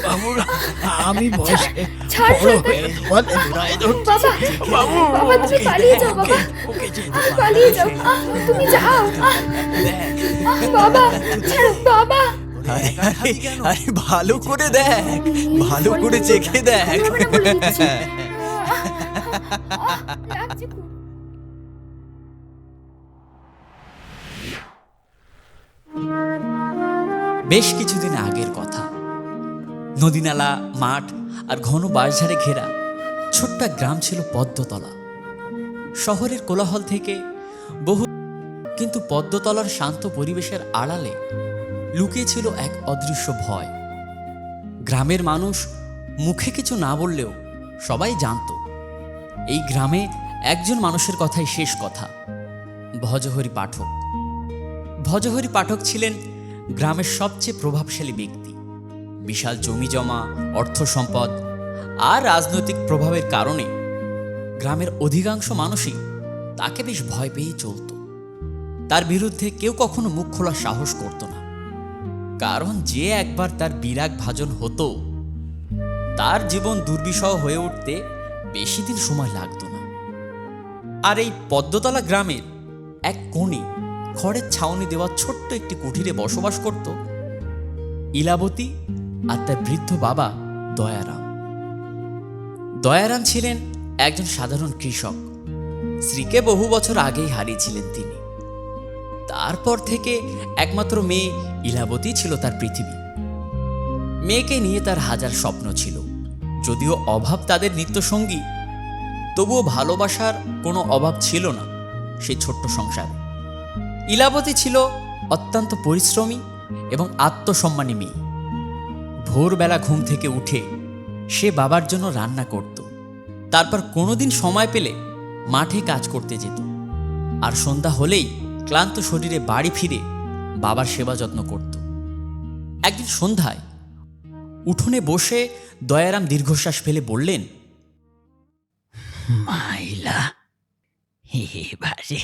বাবুরা, আমি বয়সে ছাড় বড় শয়তান। হয়ে বলে বাবা, বাবা তুমি পালিয়ে যাও বাবা, পালিয়ে যাও। তুমি যাও। বাবা ছাড়ো বাবা। আরে আরে আরে, ভালো করে দেখ, ভালো করে চেখে দেখ। ভালো করে বলে দিচ্ছি। লাগছে খুব। বেশ কিছুদিন আগের কথা। নদীনালা, মাঠ আর ঘন বাঁশঝাড়ে ঘেরা ছোট্ট এক গ্রাম ছিল পদ্মতলা। শহরের কোলাহল থেকে বহু, কিন্তু পদ্মতলার শান্ত পরিবেশের আড়ালে লুকিয়ে ছিল এক অদৃশ্য ভয়। গ্রামের মানুষ মুখে কিছু না বললেও সবাই জানত এই গ্রামে একজন মানুষের কথাই শেষ কথা, ভজহরি পাঠক। ভজহরি পাঠক ছিলেন গ্রামের সবচেয়ে প্রভাবশালী ব্যক্তি। বিশাল জমি জমা, অর্থ সম্পদ আর রাজনৈতিক প্রভাবের কারণে গ্রামের অধিকাংশ মানুষই তাকে বেশ ভয় পেয়েই চলত। তার বিরুদ্ধে কেউ কখনো মুখ খোলার সাহস করত না, কারণ যে একবার তার বিরাগ ভাজন হতো তার জীবন দুর্বিষহ হয়ে উঠতে বেশি দিন সময় লাগত না। আর এই পদ্মতলা গ্রামের এক কোণে খড়ের ছাউনি দেওয়া ছোট্ট একটি কুঠিরে বসবাস করত ইলাবতী আর তার বৃদ্ধ বাবা দয়ারাম। দয়ারাম ছিলেন একজন সাধারণ কৃষক। স্ত্রীকে বহু বছর আগেই হারিয়েছিলেন তিনি। তারপর থেকে একমাত্র মেয়ে ইলাবতী ছিল তার পৃথিবী। মেয়েকে নিয়ে তার হাজার স্বপ্ন ছিল। যদিও অভাব তাদের নিত্যসঙ্গী, তবুও ভালোবাসার কোনো অভাব ছিল না সেই ছোট্ট সংসারে। ইলাবতী ছিল অত্যন্ত পরিশ্রমী এবং আত্মসম্মানী মেয়ে। ভোরবেলা ঘুম থেকে উঠে সে বাবার জন্য রান্না করত, তারপর কোনোদিন সময় পেলে মাঠে কাজ করতে যেত, আর সন্ধ্যা হলেই ক্লান্ত শরীরে বাড়ি ফিরে বাবার সেবা যত্ন করত। একদিন সন্ধ্যায় উঠোনে বসে দয়ারাম দীর্ঘশ্বাস ফেলে বললেন, মাইলা, এবারে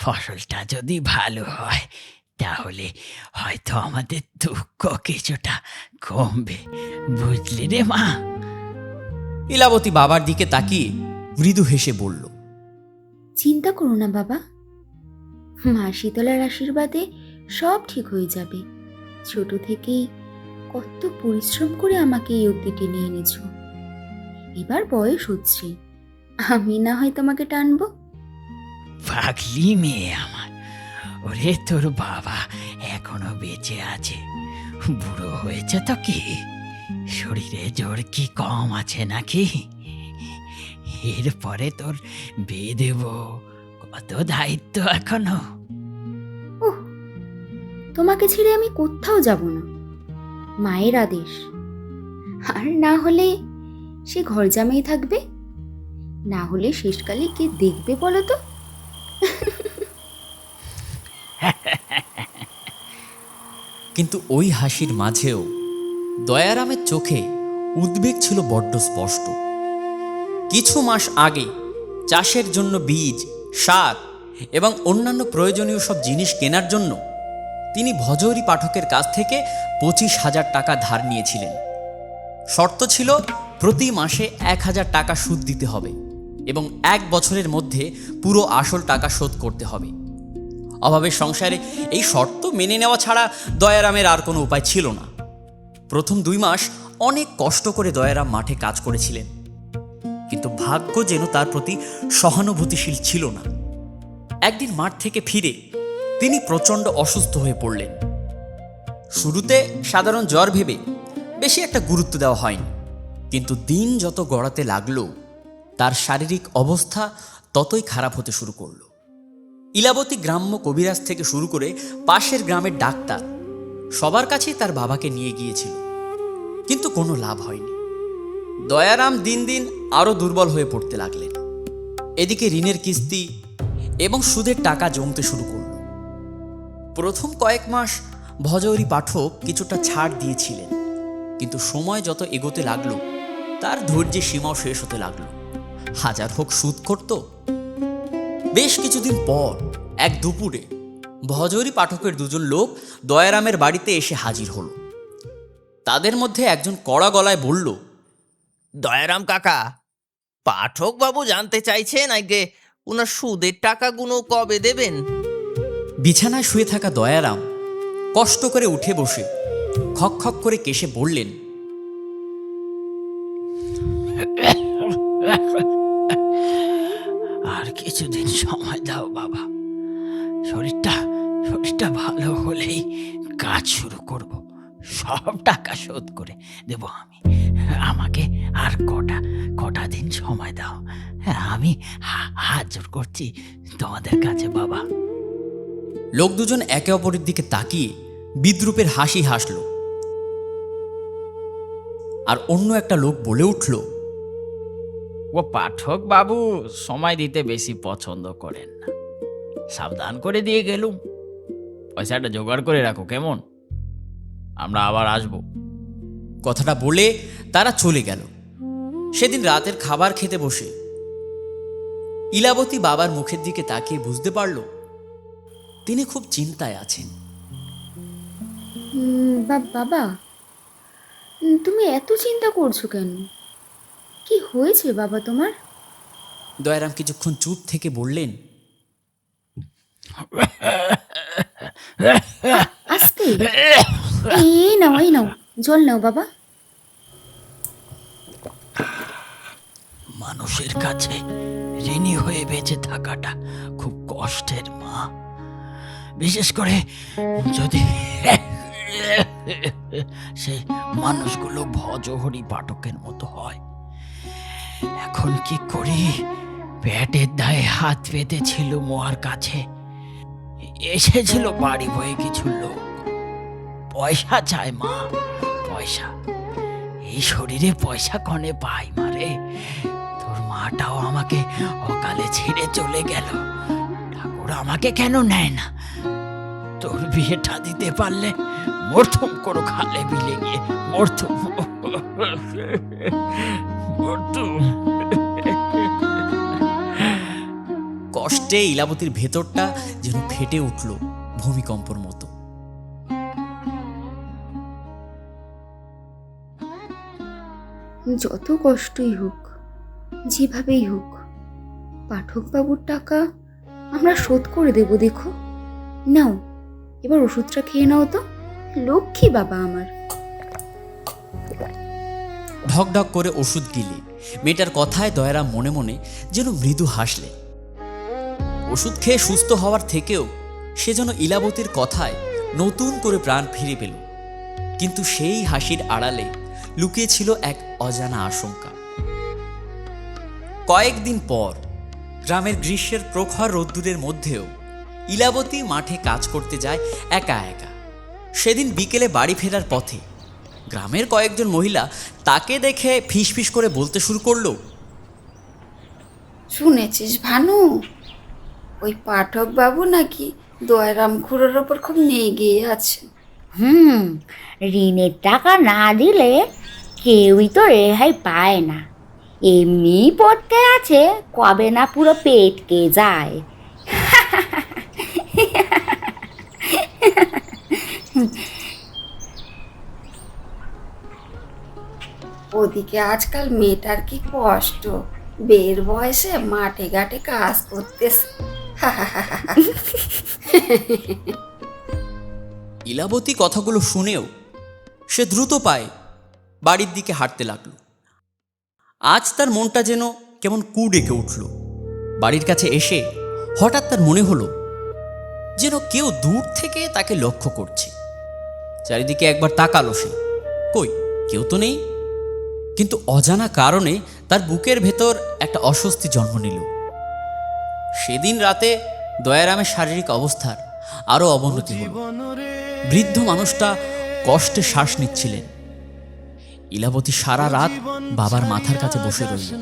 ফসলটা যদি ভালো হয় তাহলে হয়তো আমাদের দুঃখ কিছুটা কমবে, বুঝলি রে মা? ইলাবতী বাবার দিকে তাকিয়ে মৃদু হেসে বলল, চিন্তা করো না বাবা, মা শীতলার আশীর্বাদে সব ঠিক হয়ে যাবে। ছোট থেকেই কত পরিশ্রম করে আমাকে এই অবধি টেনে এনেছো। এবার বয়স হচ্ছে, আমি না হয় তোমাকে টানবো। পাগলি মেয়ে আমার, ওরে তোর বাবা এখনো বেঁচে আছে, বুড়ো হয়েছে তো কি, শরীরে জোর কি কম আছে নাকি? এরপরে তোর বিয়ে দেব, কত দায়িত্ব এখনো। ওহ, তোমাকে ছেড়ে আমি কোথাও যাব না, মায়ের আদেশ। আর না হলে সে ঘর জামাই থাকবে, না হলে শেষকালে কে দেখবে বলো তো? কিন্তু ওই হাসির মাঝেও দয়ারামের চোখে উদ্বেগ ছিল বড্ড স্পষ্ট। কিছু মাস আগে চাষের জন্য বীজ, সার এবং অন্যান্য প্রয়োজনীয় সব জিনিস কেনার জন্য তিনি ভজহরি পাঠকের কাছ থেকে 25,000 টাকা ধার নিয়েছিলেন। শর্ত ছিল প্রতি মাসে 1,000 টাকা সুদ দিতে হবে এবং 1 বছরের মধ্যে পুরো আসল টাকা শোধ করতে হবে। অভাবের সংসারে এই শর্ত মেনে নেওয়া ছাড়া দয়ারামের আর কোনো উপায় ছিল না। প্রথম 2 মাস অনেক কষ্ট করে দয়ারাম মাঠে কাজ করেছিলেন, কিন্তু ভাগ্য যেন তার প্রতি সহানুভূতিশীল ছিল না। একদিন মাঠ থেকে ফিরে তিনি প্রচণ্ড অসুস্থ হয়ে পড়লেন। শুরুতে সাধারণ জ্বর ভেবে বেশি একটা গুরুত্ব দেওয়া হয়নি, কিন্তু দিন যত গড়াতে লাগলো তার শারীরিক অবস্থা ততই খারাপ হতে শুরু করলো। ইলাবতী গ্রাম্য কবিরাজ থেকে শুরু করে পাশের গ্রামের ডাক্তার সবার কাছেই তার বাবাকে নিয়ে গিয়েছিল, কিন্তু কোনো লাভ হয়নি। দয়ারাম দিন দিন আরও দুর্বল হয়ে পড়তে লাগলেন। এদিকে ঋণের কিস্তি এবং সুদের টাকা জমতে শুরু করল। প্রথম কয়েক মাস ভজহরি পাঠক কিছুটা ছাড় দিয়েছিলেন, কিন্তু সময় যত এগোতে লাগলো তার ধৈর্যের সীমাও শেষ হতে লাগলো। হাজার হোক সুদ করত। বেশ কিছুদিন পর এক দুপুরে ভজহরি পাঠকের 2জন লোক দয়ারামের বাড়িতে এসে হাজির হলো। তাদের মধ্যে একজন কড়া গলায় বলল, দয়ারাম কাকা, পাঠক বাবু জানতে চাইছেন আগে উনার সুদের টাকাগুলো কবে দেবেন? বিছানায় শুয়ে থাকা দয়ারাম কষ্ট করে উঠে বসে খক খক করে কেশে বললেন, আর কিছুদিন সময় দাও বাবা। শরীরটা ভালো হলেই কাজ শুরু করব। সব টাকা শোধ করে দেব আমি। আমাকে আর কটা দিন সময় দাও। আমি হাত জোর করছি তোমাদের কাছে বাবা। লোক দুজন একে অপরের দিকে তাকিয়ে বিদ্রুপের হাসি হাসল। আর অন্য একটা লোক বলে উঠল, ও পাঠক বাবু সময় দিতে বেশি পছন্দ করেন না। সাবধান করে দিয়ে গেলুম, পয়সাটা জোগাড় করে রাখো কেমন? আমরা আবার আসবো। কথাটা বলে তারা চলে গেল। সেদিন রাতের খাবার খেতে বসে ইলাবতী বাবার মুখের দিকে তাকিয়ে বুঝতে পারল তিনি খুব চিন্তায় আছেন। বাবা, তুমি এত চিন্তা করছো কেন? কি হয়েছে বাবা তোমার? দয়ারাম কিছুক্ষণ চুপ থেকে বললেন, আস্তে, এই নাও জল নাও বাবা। মানুষের কাছে ঋণী হয়ে বেঁচে থাকাটা খুব কষ্টের মা, বিশেষ করে যদি সেই মানুষগুলো ভজহরি পাঠকের মতো হয়। এখন কি করি? পেটের দায়ে হাত পেতেছিল মোয়ার কাছে। এসেছিল বাড়ি বয়ে কিছু লোক। পয়সা চায় মা, পয়সা। এই শরীরে পয়সা কনে পাই মারে। তোর মাটাও আমাকে অকালে ছেড়ে চলে গেল। ঠাকুর আমাকে কেন নেয় না? তোর বিয়েটা দিতে পারলে মরতুম কোনো খালে বিলে গিয়ে মরতুম। কষ্টে ইলাবতীর ভেতরটা যেন ফেটে উঠল ভূমিকম্পর মতো। যত কষ্টই হোক, যেভাবেই হোক, পাঠকবাবুর টাকা আমরা শোধ করে দেব। দেখো, নাও এবার ওষুধটা খেয়ে নাও তো, লক্ষ্মী বাবা আমার। ঢক ঢক করে ওষুধ গিলে মেয়েটার কথায় দয়ারাম মনে মনে যেন মৃদু হাসলে। ওষুধ খেয়ে সুস্থ হওয়ার থেকেও সে যেন ইলাবতীর কথায় নতুন করে প্রাণ ফিরে পেল। কিন্তু সেই হাসির আড়ালে লুকিয়ে ছিল এক অজানা আশঙ্কা। কয়েকদিন পর গ্রামের গ্রীষ্মের প্রখর রোদ্দুরের মধ্যেও ইলাবতী মাঠে কাজ করতে যায় একা একা। সেদিন বিকেলে বাড়ি ফেরার পথে গ্রামের কয়েকজন মহিলা তাকে দেখে ফিসফিস করে বলতে শুরু করলো, শুনেছিস ভানু, ওই পাঠক বাবু নাকি দয়ারাম খুড়োর ওপর খুব নেগে আছে। ঋণের টাকা না দিলে কেউই তো রেহাই পায় না। এমনি পড়তে আছে, কবে না পুরো পেটকে যায়। ওদিকে আজকাল মেয়েটার কি কষ্ট, বের বয়সে মাঠে ঘাটে কাজ করতেছে। ইলাবতী কথাগুলো শুনেও সে দ্রুত পায়ে বাড়ির দিকে হাঁটতে লাগল। আজ তার মনটা যেন কেমন কু ডেকে উঠল। বাড়ির কাছে এসে হঠাৎ তার মনে হলো যেন কেউ দূর থেকে তাকে লক্ষ্য করছে। চারিদিকে একবার তাকালো সে, কই কেউ তো নেই। কিন্তু অজানা কারণে তার বুকের ভেতর একটা অস্বস্তি জন্ম নিল। সেদিন রাতে দয়ারামের শারীরিক অবস্থার আরও অবনতি হল। বৃদ্ধ মানুষটা কষ্টে শ্বাস নিচ্ছিলেন। ইলাবতী সারা রাত বাবার মাথার কাছে বসে রইল।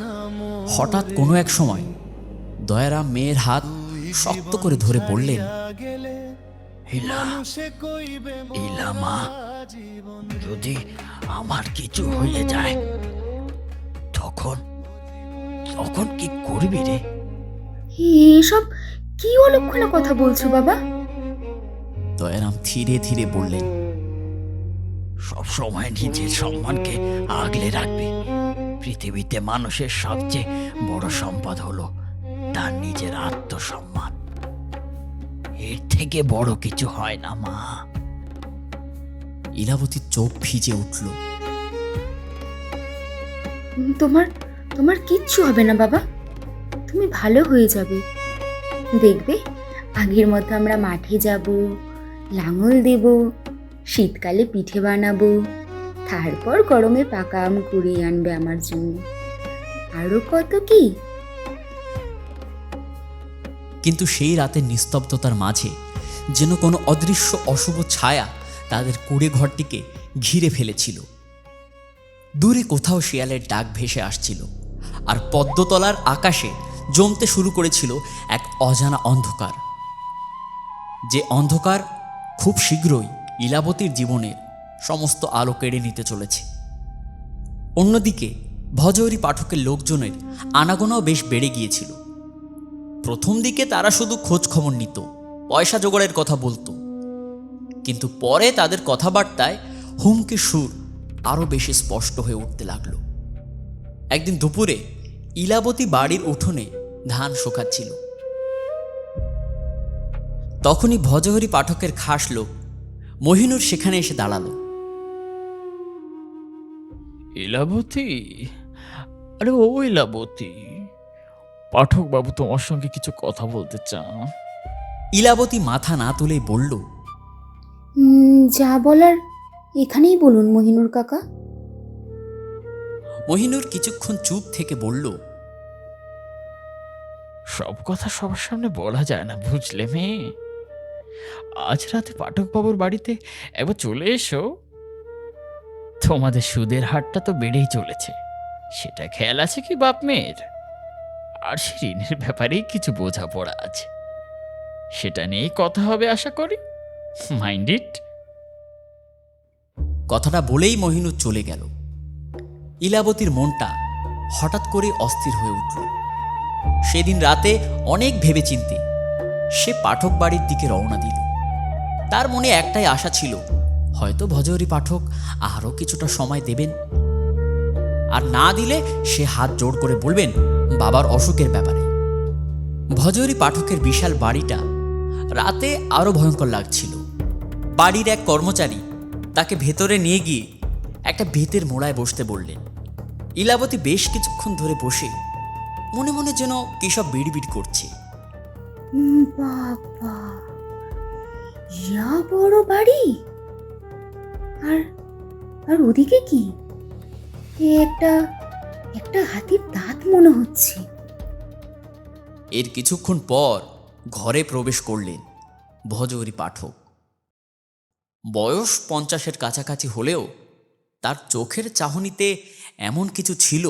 হঠাৎ কোনো এক সময় দয়ারাম মেয়ের হাত শক্ত করে ধরে বললেন, ইলা মা, যদি আমার কিছু হয়ে যায় তখন তখন কি করবি রে? এসব কি অলক্ষণে কথা বলছো বাবা? দয়ারাম ধীরে ধীরে বললেন, সব সময় নিজের সম্মানকে আগলে রাখবে। পৃথিবীতে মানুষের সবচেয়ে বড় সম্পদ হলো তার নিজের আত্মসম্মান। এর থেকে বড় কিছু হয় না মা। ইলাবতীর চোখ ভিজে উঠল। তোমার তোমার কিচ্ছু হবে না বাবা, তুমি ভালো হয়ে যাবে। দেখবে আগের মতো আমরা মাঠে যাব, লাঙল দেব, শীতকালে পিঠে বানাবো, তারপর গরমে পাকা আম কুড়িয়ে আনবে আমার জন্য, আরো কত কি। কিন্তু সেই রাতের নিস্তব্ধতার মাঝে যেন কোনো অদৃশ্য অশুভ ছায়া তাদের কুঁড়ে ঘরটিকে ঘিরে ফেলেছিল। দূরে কোথাও শিয়ালের ডাক ভেসে আসছিল, আর পদ্মতলার আকাশে জমতে শুরু করেছিল এক অজানা অন্ধকার, যে অন্ধকার খুব শীঘ্রই ইলাবতীর জীবনের সমস্ত আলো কেড়ে নিতে চলেছে। অন্যদিকে ভজহরি পাঠকের লোকজনের আনাগোনাও বেশ বেড়ে গিয়েছিল। প্রথম দিকে তারা শুধু খোঁজ খবর নিত, পয়সা জোগাড়ের কথা বলতো, কিন্তু পরে তাদের কথাবার্তায় হুমকি সুর আরও বেশি স্পষ্ট হয়ে উঠতে লাগলো। একদিন দুপুরে ইলাবতী বাড়ির উঠোনে ধান শুকাচ্ছিল। তখনই ভজহরি পাঠকের খাস লোক মহিনুর সেখানে এসে দাঁড়ালো। ইলাবতী, আরে ও ইলাবতী, পাঠক বাবু তোমার সঙ্গে কিছু কথা বলতে চান। ইলাবতী মাথা না তুলেই বলল, যা বলার এখানেই বলুন মহিনুর কাকা। মহিনুর কিছুক্ষণ চুপ থেকে বলল, সব কথা সবার সামনে বলা যায় না, বুঝলে মেয়ে। আজ রাতে পাঠক বাবুর বাড়িতে একবার চলে এসো। তোমাদের সুদের হারটা তো বেড়েই চলেছে, সেটা খেয়াল আছে কি বাপ মেয়ের? আর সে ঋণের ব্যাপারেই কিছু বোঝাপড়া আছে, সেটা নিয়েই কথা হবে আশা করি। Mind it. কথাটা বলেই মহিনুর চলে গেল। ইলাবতীর মনটা হঠাৎ করে অস্থির হয়ে উঠল। সেদিন রাতে অনেক ভেবেচিন্তে সে পাঠক বাড়ির দিকে রওনা দিল। তার মনে একটাই আশা ছিল, হয়তো ভজহরি পাঠক আরও কিছুটা সময় দেবেন, আর না দিলে সে হাত জোড় করে বলবেন বাবার অসুখের ব্যাপারে। ভজহরি পাঠকের বিশাল বাড়িটা রাতে আরও ভয়ঙ্কর লাগছিল। বাড়ির এক কর্মচারী তাকে ভেতরে নিয়ে গিয়ে একটা বেতের মোড়ায় বসতে বললেন। ইলাবতী বেশ কিছুক্ষণ ধরে বসে মনে মনে যেন কী সব বিড়বিড় করছে। বাবা, ইয়া বড় বাড়ি, আর আর ওদিকে কি? এ একটা একটা হাতির দাঁত মনে হচ্ছে। এর কিছুক্ষণ পর ঘরে প্রবেশ করলেন ভজহরি পাঠক। বয়স 50-এর কাছাকাছি হলেও তার চোখের চাহনিতে এমন কিছু ছিল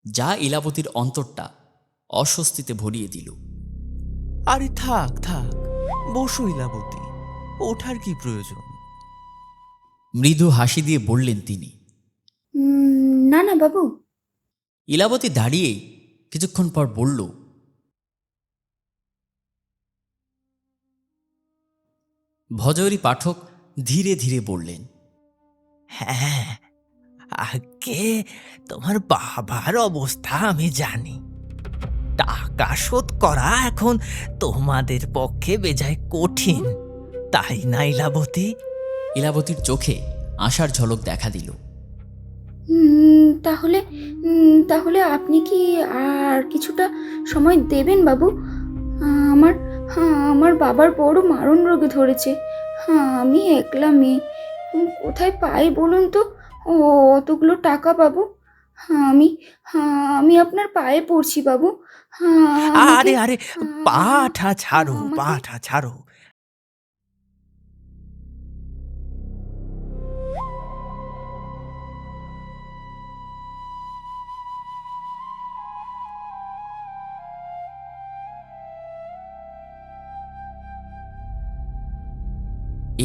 যা ইলাবতীর অন্তরটা অস্বস্তিতে ভরিয়ে দিল। আরে থাক থাক, বসো ইলাবতী, ওঠার কি প্রয়োজন? মৃদু হাসি দিয়ে বললেন তিনি। না না বাবু। ইলাবতী দাঁড়িয়ে কিছুক্ষণ পর বলল, ভজহরি পাঠক ধীরে ধীরে বললেন, হ্যাঁ, আগে তোমার বাবার অবস্থা আমি জানি। টাকা শোধ করা এখন তোমাদের পক্ষে বেজায় কঠিন, তাই না ইলাবতী? ইলাবতীর চোখে আশার ঝলক দেখা দিল। তাহলে তাহলে আপনি কি আর কিছুটা সময় দেবেন বাবু? আমার আমার বাবার বড় মারণ রোগে ধরেছে। আমি একলা মেয়ে, কোথায় পাই বলুন তো অতগুলো টাকা বাবু? আমি আমি আপনার পায়ে পড়ছি বাবু। আরে আরে, পাঠা ছাড়ো, পাঠা ছাড়ো।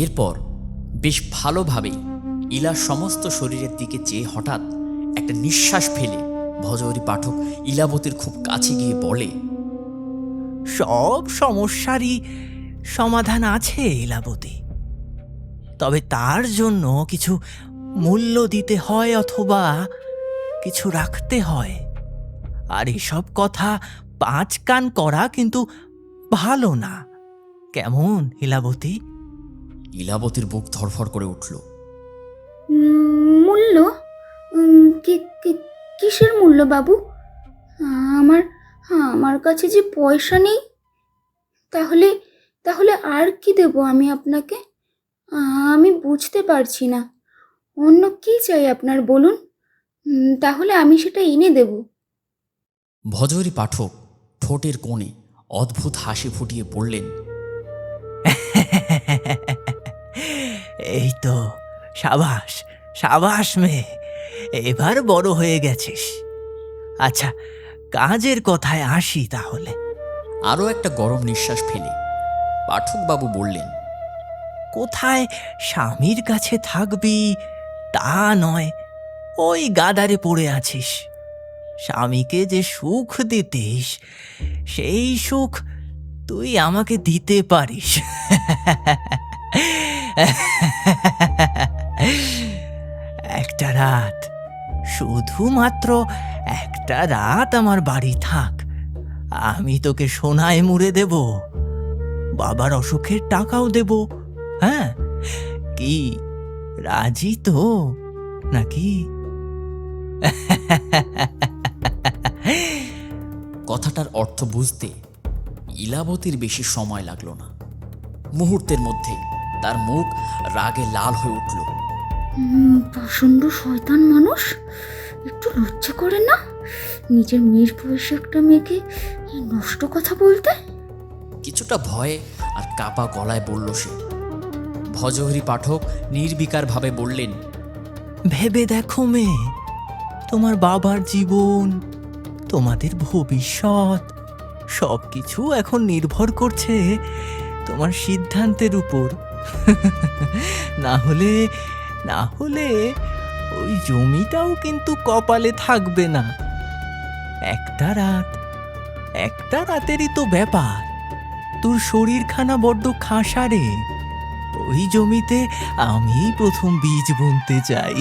এরপর বেশ ভালোভাবেই ইলার সমস্ত শরীরের দিকে চেয়ে হঠাৎ একটা নিঃশ্বাস ফেলে ভজহরি পাঠক ইলাবতীর খুব কাছে গিয়ে বলে, সব সমস্যারই সমাধান আছে ইলাবতী, তবে তার জন্য কিছু মূল্য দিতে হয় অথবা কিছু রাখতে হয়। আর এসব কথা পাঁচ কান করা কিন্তু ভালো না। কেমন ইলাবতী? ইলাবতীর বুক ধড়ফড় করে উঠল। মূল্য? কিসের মূল্য বাবু? আমার আমার কাছে যে পয়সা নেই। তাহলে তাহলে আর কি দেব আমি আপনাকে? আমি বুঝতে পারছি না। অন্য কি চাই আপনার বলুন, তাহলে আমি সেটা এনে দেব। ভজহরি পাঠক ঠোঁটের কোণে অদ্ভুত হাসি ফুটিয়ে পড়লেন, এই তো, সাবাস সাবাস মেয়ে, এবার বড় হয়ে গেছিস। আচ্ছা, কাজের কথায় আসি তাহলে। আরও একটা গরম নিঃশ্বাস ফেলে পাঠকবাবু বললেন, কোথায় স্বামীর কাছে থাকবি তা নয়, ওই গাদারে পড়ে আছিস। স্বামীকে যে সুখ দিতিস, সেই সুখ তুই আমাকে দিতে পারিস। একটা রাত, শুধুমাত্র একটা রাত আমার বাড়ি থাক, আমি তোকে সোনায় মুড়ে দেব, বাবার অসুখের টাকাও দেব। হ্যাঁ, কি রাজি তো নাকি? কথাটার অর্থ বুঝতে ইলাবতীর বেশি সময় লাগলো না। মুহূর্তের মধ্যে তার মুখ রাগে লাল হয়ে উঠল। প্রচণ্ড শয়তান মানুষ, একটু লজ্জা করে না নিজের মেয়ের বয়সে একটা মেয়েকে এই নষ্ট কথা বলতে? কিছুটা ভয়ে আর কাপা গলায় বলল সে। ভজহরি পাঠক নির্বিকারভাবে বললেন, ভেবে দেখো মেয়ে, তোমার বাবার জীবন, তোমাদের ভবিষ্যৎ, সবকিছু এখন নির্ভর করছে তোমার সিদ্ধান্তের উপর। না হলে ওই জমিটাও কিন্তু কপালে থাকবে না। একটা রাতেরই তো ব্যাপার। তোর শরীরখানা বড্ড খাসারে, ওই জমিতে আমি প্রথম বীজ বুনতে চাই।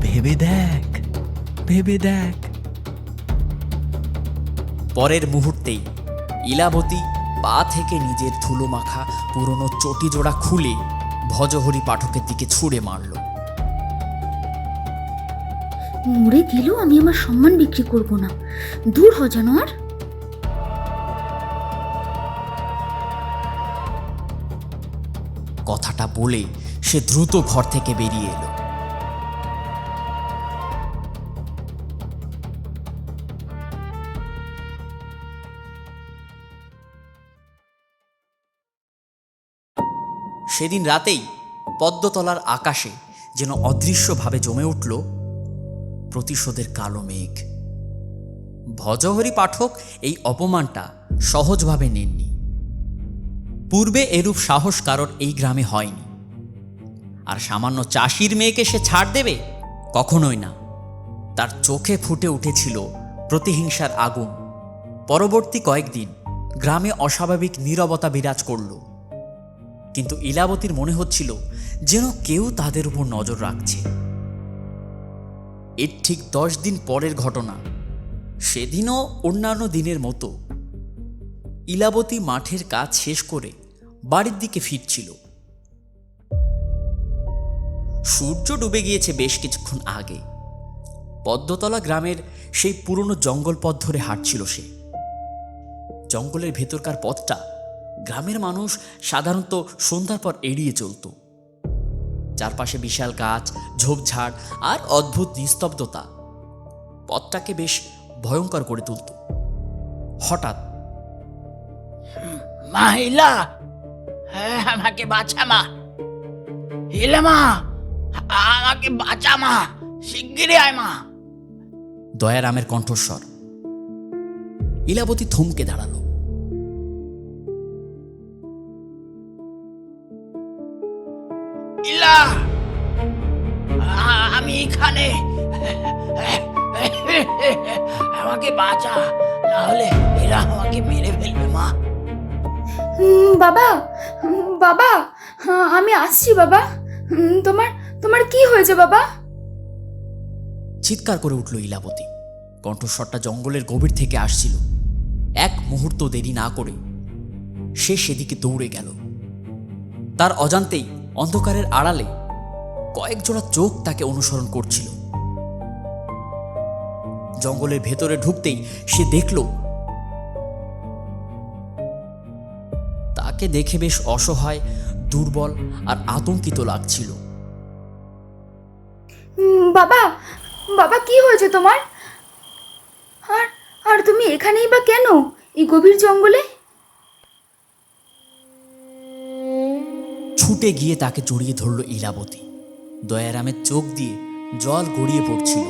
ভেবে দেখ। পরের মুহূর্তেই ইলাবতী পা থেকে নিজের ধুলো মাখা পুরনো চটি জোড়া খুলে ভজহরি পাঠকের দিকে ছুঁড়ে মারল। মরে গেলেও আমি আমার সম্মান বিক্রি করব না। দূর হ জানোয়ার। কথাটা বলে সে দ্রুত ঘর থেকে বেরিয়ে এলো। সেদিন রাতেই পদ্মতলার আকাশে যেন অদৃশ্যভাবে জমে উঠল প্রতিশোধের কালো মেঘ। ভজহরি পাঠক এই অপমানটা সহজভাবে নেননি। পূর্বে এরূপ সাহস কারোর এই গ্রামে হয়নি। আর সামান্য চাষির মেয়েকে সে ছাড় দেবে? কখনোই না। তার চোখে ফুটে উঠেছিল প্রতিহিংসার আগুন। পরবর্তী কয়েকদিন গ্রামে অস্বাভাবিক নীরবতা বিরাজ করল, কিন্তু ইলাবতীর মনে হচ্ছিল যেন কেউ তাদের উপর নজর রাখছে। এর ঠিক 10 দিন পরের ঘটনা। সেদিনও অন্যান্য দিনের মতো ইলাবতী মাঠের কাজ শেষ করে বাড়ির দিকে ফিরছিল। সূর্য ডুবে গিয়েছে বেশ কিছুক্ষণ আগে। পদ্মতলা গ্রামের সেই পুরনো জঙ্গল পথ ধরে হাঁটছিল সে। জঙ্গলের ভেতরকার পথটা গ্রামের মানুষ সাধারণত সন্ধ্যার পর এড়িয়ে চলত। চারপাশে বিশাল গাছ, ঝোপঝাড় আর অদ্ভুত নিস্তব্ধতা পথটাকে বেশ ভয়ঙ্কর করে তুলত। হঠাৎ, মা হিলা, হ্যাঁ আমাকে বাঁচা মা, হিলা মা, আমাকে বাঁচা মা, শিগগিরই আয় মা। দয়ারামের কণ্ঠস্বর। ইলাবতী থমকে দাঁড়ালো। ইলা, আমি এখানে, আমাকে বাঁচা, না হলে এরা আমাকে মেরে ফেলবে মা। বাবা, বাবা, আমি আসছি বাবা। তোমার তোমার কি হয়েছে বাবা? চিৎকার করে উঠল ইলাবতী। কণ্ঠস্বরটা জঙ্গলের গভীর থেকে আসছিল। এক মুহূর্ত দেরি না করে সে সেদিকে দৌড়ে গেল। তার অজান্তেই অন্ধকারের আড়ালে কয়েক জোড়া চোখ তাকে অনুসরণ করছিল। জঙ্গলের ভেতরে ঢুকতেই সে দেখল, তাকে দেখে বেশ অসহায়, দুর্বল আর আতঙ্কিত লাগছিল। বাবা, বাবা কি হয়েছে তোমার? আর আর তুমি এখানেই বা কেন, এই গভীর জঙ্গলে? ছুটে গিয়ে তাকে জড়িয়ে ধরল ইলাবতী। দয়ারামের চোখ দিয়ে জল গড়িয়ে পড়ছিল।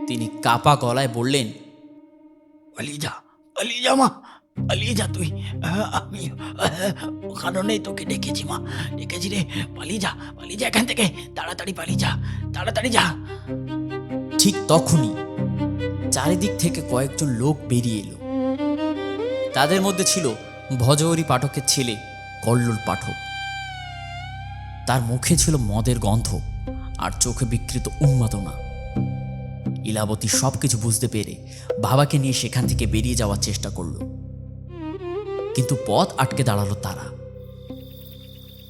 তিনি কাপা গলায় বললেন, পালিয়ে যা, পালিয়ে যা মা, পালিয়ে যা তুই। আমি কারণেই তোকে ডেকেছি মা, ডেকেছি রে। পালিয়ে যা এখান থেকে, তাড়াতাড়ি পালিয়ে যা, তাড়াতাড়ি যা। ঠিক তখনই চারিদিক থেকে কয়েকজন লোক বেরিয়ে এলো। তাদের মধ্যে ছিল ভজহরি পাঠকের ছেলে কল্লোল পাঠক। তার মুখে ছিল মদের গন্ধ আর চোখে বিকৃত উন্মাদনা। ইলাবতী সবকিছু বুঝতে পেরে বাবাকে নিয়ে সেখান থেকে বেরিয়ে যাওয়ার চেষ্টা করল, কিন্তু পথ আটকে দাঁড়ালো তারা।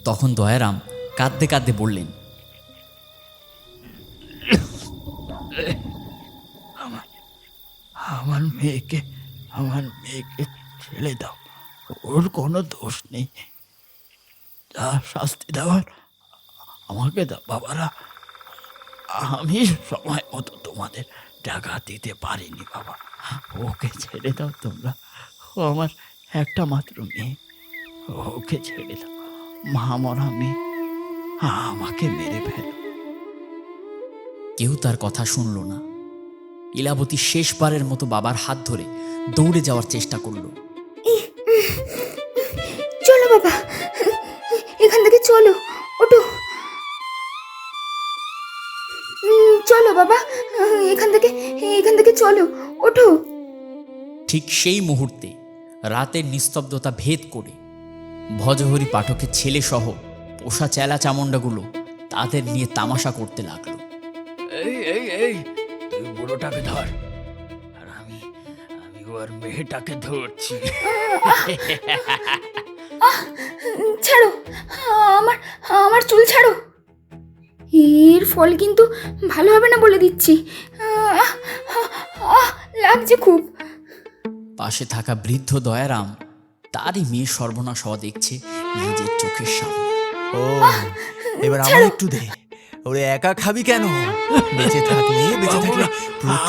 তখন দয়ারাম কাঁদতে কাঁদতে বললেন, আমার মেয়েকে ছেড়ে দাও, ওর কোনো দোষ নেই। যা শাস্তি দেওয়ার আমাকে দাও বাবারা। আমি সময় মতো তোমাদের টাকা দিতে পারিনি বাবা, ওকে ছেড়ে দাও তোমরা। ও আমার একটা মাত্র মেয়ে, ওকে ছেড়ে দাও। মা মরা মেয়ে, আমাকে মেরে ফেলো। কেউ তার কথা শুনল না। ইলাবতী শেষবারের মতো বাবার হাত ধরে দৌড়ে যাওয়ার চেষ্টা করল। চলো বাবা, এখান থেকে চলো, ওঠো। চলো বাবা, এখান থেকে চলো, ওঠো। ঠিক সেই মুহূর্তে রাতের নিস্তব্ধতা ভেদ করে ভজহরি পাঠকের ছেলে সহ পোষা চেলা চামুন্ডাগুলো তাদের নিয়ে তামাশা করতে লাগলো। এই তুই বুড়োটাকে ধর, আর আমি ওর মেয়েটাকে ধরছি। ছাড়ো, আমার চুল ছাড়ো। এর ফল কিন্তু ভালো হবে না বলে দিচ্ছি। লাগছে খুব। পাশে থাকা বৃদ্ধ দয়ারাম তারই মেয়ে সর্বনাশ হওয়া দেখছে নিজের চোখের সামনে। ও, এবার আমার একটু দে। ওরে একা খাবি কেন? বেঁচে থাকলে প্রতি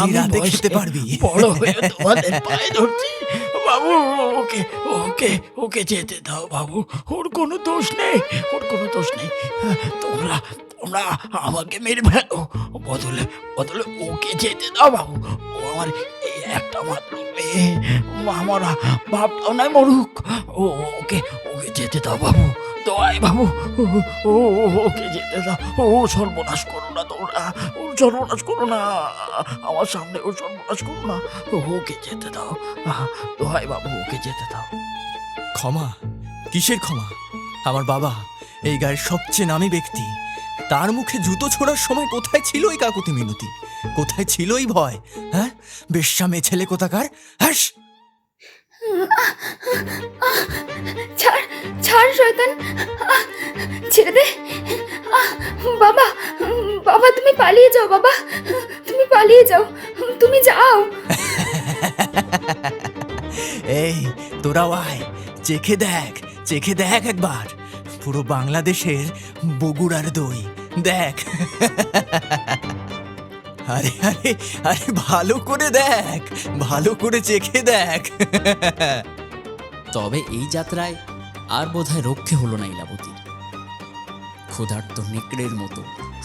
আমি রাতে বয়সে খেতে পারবি। বড় হয়ে তোমাদের পায়ে ধরছি বাবু। ওকে যেতে দাও বাবু, ওর কোনো দোষ নেই। তোমরা আমাকে মেরে ফেলো, বদলে ওকে যেতে দাও বাবু। ও আমার এই একটা মাত্র মেয়ে, আমরা ভাবটাও নাই মরুক। ওকে যেতে দাও বাবু, দোয়াই বাবু। ওকে যেতে দাও। ও সর্বনাশ করো না তোমরা, ও সর্বনাশ করো না, আমার সামনে ও সর্বনাশ করো না। ওকে যেতে দাও, দোয়াই বাবু, ওকে যেতে দাও। ক্ষমা? কিসের ক্ষমা? আমার বাবা এই গায়ের সবচেয়ে নামী ব্যক্তি, তার মুখে জুতো ছোড়ার সময় কোথায় ছিল এই কাকুতি মিনতি? কোথায় ছিল এই ভয়? হ্যাঁ, বেশ্যা মেয়ে ছেলে কোথাকার। হ্যাঁ, ছাড় শয়তান, ছেড়ে দে। বাবা, তুমি পালিয়ে যাও বাবা, তুমি পালিয়ে যাও, তুমি যাও। এই তোরাও আয়, চেখে দেখ একবার পুরো বাংলাদেশের বগুড়ার দই দেখ। আরে আরে আরে ভালো করে দেখ, ভালো করে চেখে দেখ। তবে এই যাত্রায় আর বোধহয় রক্ষে হলো না ইলাবতীর। ক্ষুধার্ত নেকড়ের মতো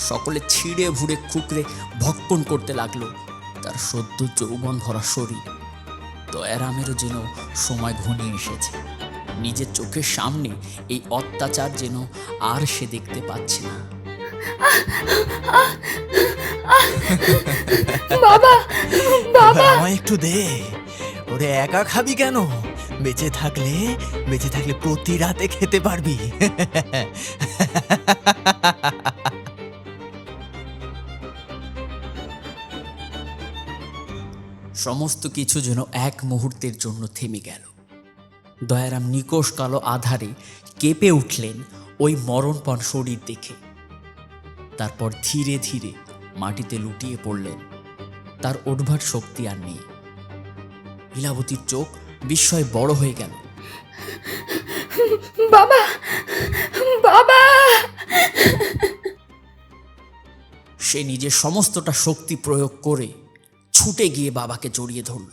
সকলে ছিঁড়ে ভুড়ে খুকরে ভক্ষণ করতে লাগলো তার সদ্য যৌবন ভরা শরীর। দয়ারামেরও যেন সময় ঘনিয়ে এসেছে। নিজের চোখের সামনে এই অত্যাচার যেন আর সে দেখতে পাচ্ছে না। বাবা, আমায় একটু দে। ওরে একা খাবি কেন? বেঁচে থাকলে প্রতি রাতে খেতে পারবি। সমস্ত কিছু যেন এক মুহূর্তের জন্য থেমে গেল। দয়ারাম নিকোষ কালো আধারে কেঁপে উঠলেন ওই মরণপণ শরীর দেখে। তারপর ধীরে ধীরে মাটিতে লুটিয়ে পড়লেন। তার ওঠবার শক্তি আর নেই। লীলাবতীর চোখ বিস্ময়ে বড় হয়ে গেল। বাবা, বাবা! সে নিজের সমস্তটা শক্তি প্রয়োগ করে ছুটে গিয়ে বাবাকে জড়িয়ে ধরল।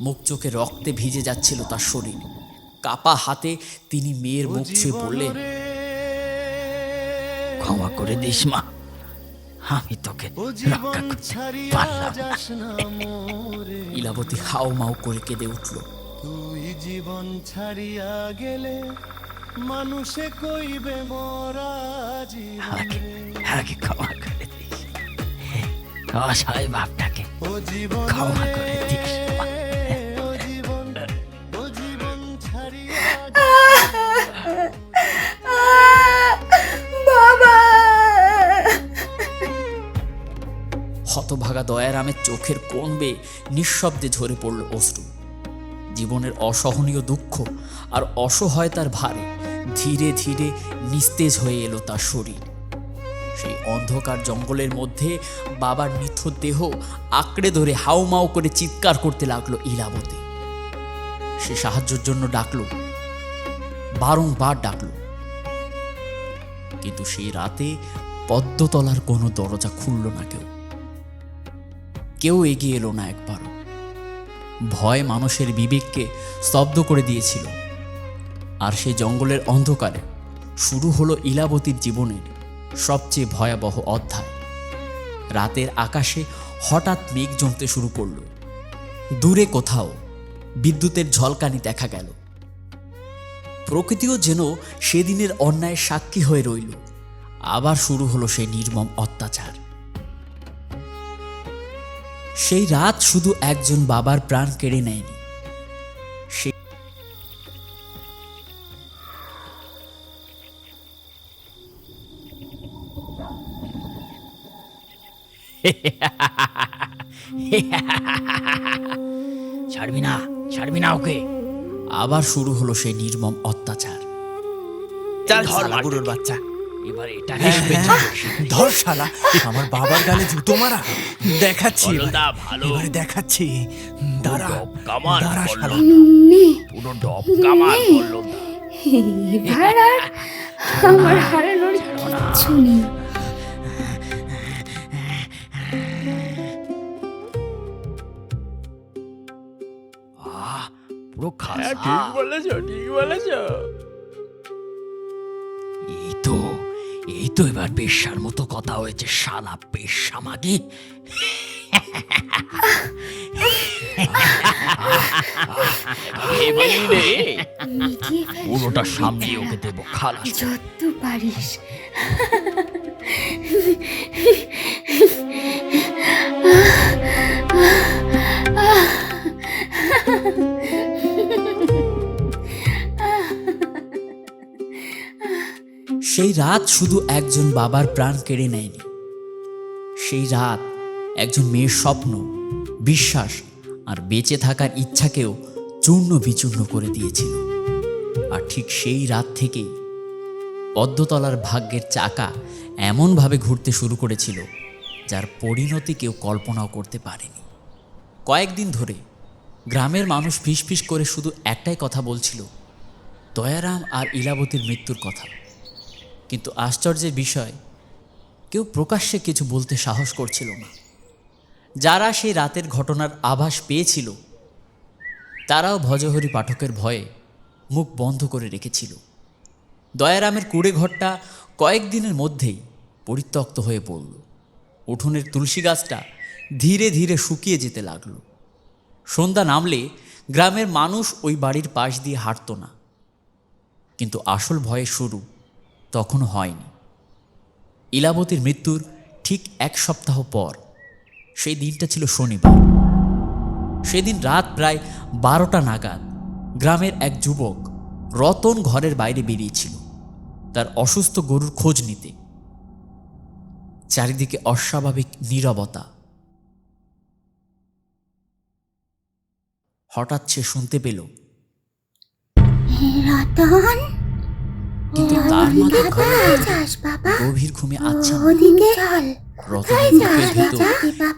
মুখ চোখে রক্তে ভিজে যাচ্ছিল তার শরীর। কাপা হাতে তিনি মেয়ের মুখ ছুঁয়ে পড়লেন। ক্ষমা করে দিস মা, আমি তোকে রক্ষা করতে পারলাম না। লীলাবতী হাও মাও করে কেঁদে উঠল। তুই জীবন ছাড়িয়া গেলে মানুষে কইবে মরা আমাকে ক্ষমা করে দিস, অসহায় বাপটাকে ও জীবন ক্ষমা করে দিস মা। ও জীবন ছাড়িয়া বাবা! হতভাগা দয়ারামের চোখের কোণ বেয়ে নিঃশব্দে ঝরে পড়ল অশ্রু। জীবনের অসহনীয় দুঃখ আর অসহায়তার ভারে ধীরে ধীরে নিস্তেজ হয়ে এলো তার শরীর। সেই অন্ধকার জঙ্গলের মধ্যে বাবার নিথর দেহ আঁকড়ে ধরে হাউমাউ করে চিৎকার করতে লাগলো লীলাবতী। সে সাহায্যের জন্য ডাকলো, বারংবার ডাকলো, কিন্তু সেই রাতে পদ্মতলার কোনো দরজা খুলল না। কেউ এগিয়ে এলো না একবারও। ভয় মানুষের বিবেককে স্তব্ধ করে দিয়েছিল। আর সেই জঙ্গলের অন্ধকারে শুরু হলো লীলাবতীর জীবনের সবচেয়ে ভয়াবহ অধ্যায়। রাতের আকাশে হঠাৎ মেঘ জমতে শুরু করল। দূরে কোথাও বিদ্যুতের ঝলকানি দেখা গেল। প্রকৃতিও যেন সেদিনের অন্যায়ের সাক্ষী হয়ে রইল। আবার শুরু হলো সেই নির্মম অত্যাচার। সেই রাত শুধু একজন বাবার প্রাণ কেড়ে নেয়নি, ছাড়বি না, ছাড়বি না ওকে। আবার শুরু হলো সেই নির্মম অত্যাচার। চল শালা বুড়োর বাচ্চা, এবার এটা ধর শালা, আমার বাবার গালে জুতো মারা দেখাচ্ছি। বলদা, ভালো। এবারে দেখাচ্ছি, দাঁড়া কামান দাঁড়া শালা। পুরো ডব কামান করলো। এবার আর আমার হারানোর কিচ্ছু নেই। পুরো খাসা। ঠিক বলেছো, ঠিক বলেছো। এই তো এবার বেশ্যার মতো কথা হয়েছে, শালা বেশ্যা মাগি। পুরোটা সামনে ওকে দেবো খালাস। যত পারিস। সেই রাত শুধু একজন বাবার প্রাণ কেড়ে নেয়নি, সেই রাত একজন মেয়ের স্বপ্ন, বিশ্বাস আর বেঁচে থাকার ইচ্ছাকেও চূর্ণ বিচূর্ণ করে দিয়েছিল। আর ঠিক সেই রাত থেকেই পদ্মতলার ভাগ্যের চাকা এমনভাবে ঘুরতে শুরু করেছিল যার পরিণতি কেউ কল্পনাও করতে পারেনি। কয়েকদিন ধরে গ্রামের মানুষ ফিসফিস করে শুধু একটাই কথা বলছিল, দয়ারাম আর লীলাবতীর মৃত্যুর কথা। কিন্তু আশ্চর্যের বিষয়, কেউ প্রকাশ্যে কিছু বলতে সাহস করছিল না। যারা সেই রাতের ঘটনার আভাস পেয়েছিল তারাও ভজহরি পাঠকের ভয়ে মুখ বন্ধ করে রেখেছিল। দয়ারামের কুড়ে ঘরটা কয়েকদিনের মধ্যেই পরিত্যক্ত হয়ে পড়ল। উঠোনের তুলসী গাছটা ধীরে ধীরে শুকিয়ে যেতে লাগলো। সন্ধ্যা নামলে গ্রামের মানুষ ওই বাড়ির পাশ দিয়ে হাঁটত না। কিন্তু আসল ভয়ের শুরু তখনও হয়নি। ইলাবতীর মৃত্যুর ঠিক 1 সপ্তাহ পর, সেই দিনটা ছিল শনিবার। সেদিন রাত প্রায় 12টা নাগাদ গ্রামের এক যুবক রতন ঘরের বাইরে বেরিয়েছিল তার অসুস্থ গরুর খোঁজ নিতে। চারিদিকে অস্বাভাবিক নীরবতা। হঠাৎ সে শুনতে পেল, রতন, কিন্তু তার মাথা কোথায় যাস বাবা? গভীর ঘুমে আচ্ছা ওদিকে চল। রতনের বুকের ভিতর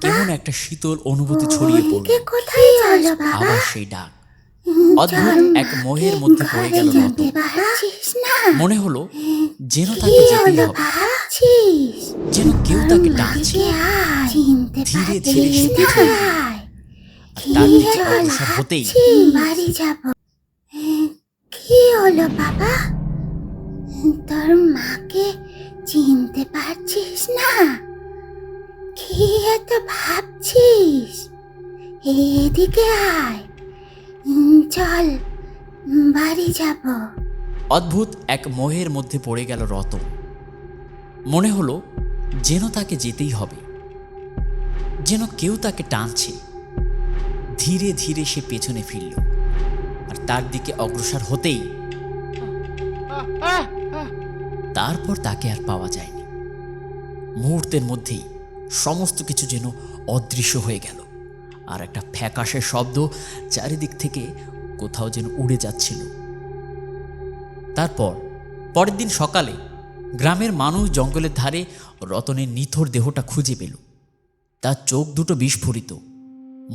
কেমন একটা শীতল অনুভূতি ছড়িয়ে পড়ল। ওদিকে কোথায় চল বাবা? আবার সেই ডাক। অদ্ভুত এক মোহের মধ্যে পড়ে গেল রতন। পারছিস না? মনে হলো যেন তাকে যেতেই হবে, ভাবছিস? যেন কেউ তাকে টানছে। চিনতে ধীরে ধীরে সে পারছিস পিছনে না? তার দিকে অগ্রসর হতেই বাড়ি যাব। কি হলো বাবা? তোর মাকে চিনতে পারছিস না? কি এত ভাবছিস? এদিকে আয়, চল বাড়ি যাব। অদ্ভুত এক মোহের মধ্যে পড়ে গেল রতন। মনে হলো যেন তাকে যেতেই হবে, যেন কেউ তাকে টানছে। ধীরে ধীরে সে পেছনে ফিরল, আর তার দিকে অগ্রসর হতেই তারপর তাকে আর পাওয়া যায়নি। মুহূর্তের মধ্যেই সমস্ত কিছু যেন অদৃশ্য হয়ে গেল, আর একটা ফ্যাকাশে শব্দ চারিদিক থেকে কোথাও যেন উড়ে যাচ্ছিল। তারপর পরের দিন সকালে গ্রামের মানুষ জঙ্গলের ধারে রতনের নিথর দেহটা খুঁজে পেল। তার চোখ দুটো বিস্ফোরিত,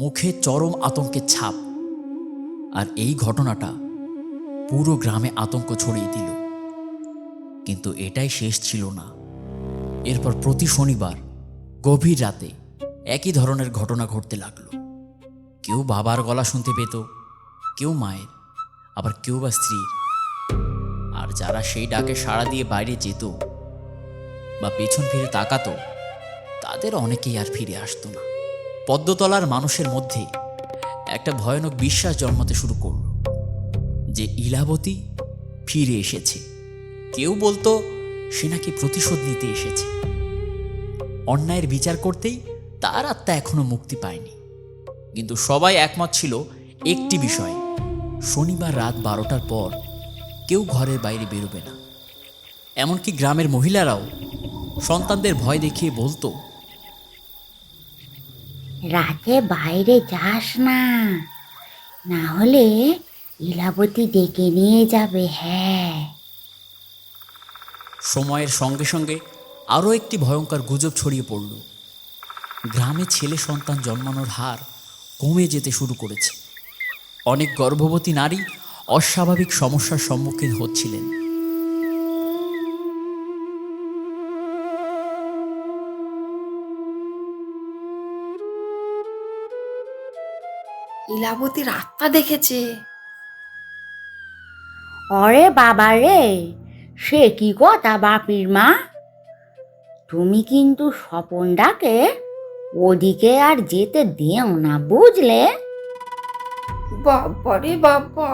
মুখে চরম আতঙ্কের ছাপ। আর এই ঘটনাটা পুরো গ্রামে আতঙ্ক ছড়িয়ে দিল। কিন্তু এটাই শেষ ছিল না। এরপর প্রতি শনিবার গভীর রাতে একই ধরনের ঘটনা ঘটতে লাগলো। কেউ বাবার গলা শুনতে পেত, কেউ মায়ের, আবার কেউ বা স্ত্রীর। আর যারা সেই ডাকে সাড়া দিয়ে বাইরে যেত বা পেছন ফিরে তাকাতো, তাদের অনেকেই আর ফিরে আসতো না। পদ্মতলার মানুষের মধ্যে একটা ভয়ানক বিশ্বাস জন্মাতে শুরু করল যে ইলাবতী ফিরে এসেছে। কেউ বলতো সে নাকি প্রতিশোধ নিতে এসেছে, অন্যায়ের বিচার করতেই তার আত্মা এখনো মুক্তি পায়নি। কিন্তু সবাই একমত ছিল একটি বিষয়ে, শনিবার রাত 12টার পর কেউ ঘরের বাইরে বেরোবে না। এমনকি গ্রামের মহিলারাও সন্তানদের ভয় দেখিয়ে বলতো, রাতে বাইরে যাস না, না হলে ইলাবতী ডেকে নিয়ে যাবে। হ্যাঁ, সময়ের সঙ্গে সঙ্গে আরও একটি ভয়ঙ্কর গুজব ছড়িয়ে পড়ল। গ্রামে ছেলে সন্তান জন্মানোর হার কমে যেতে শুরু করেছে। অনেক গর্ভবতী নারী অস্বাভাবিক সমস্যার সম্মুখীন হচ্ছিলেন। ইলাবতীর আত্মা দেখেছে। ওরে বাবা রে, সে কি কথা বাপির মা? তুমি কিন্তু স্বপনটাকে ওদিকে আর যেতে দিও না, বুঝলে? বাবারে বাবা,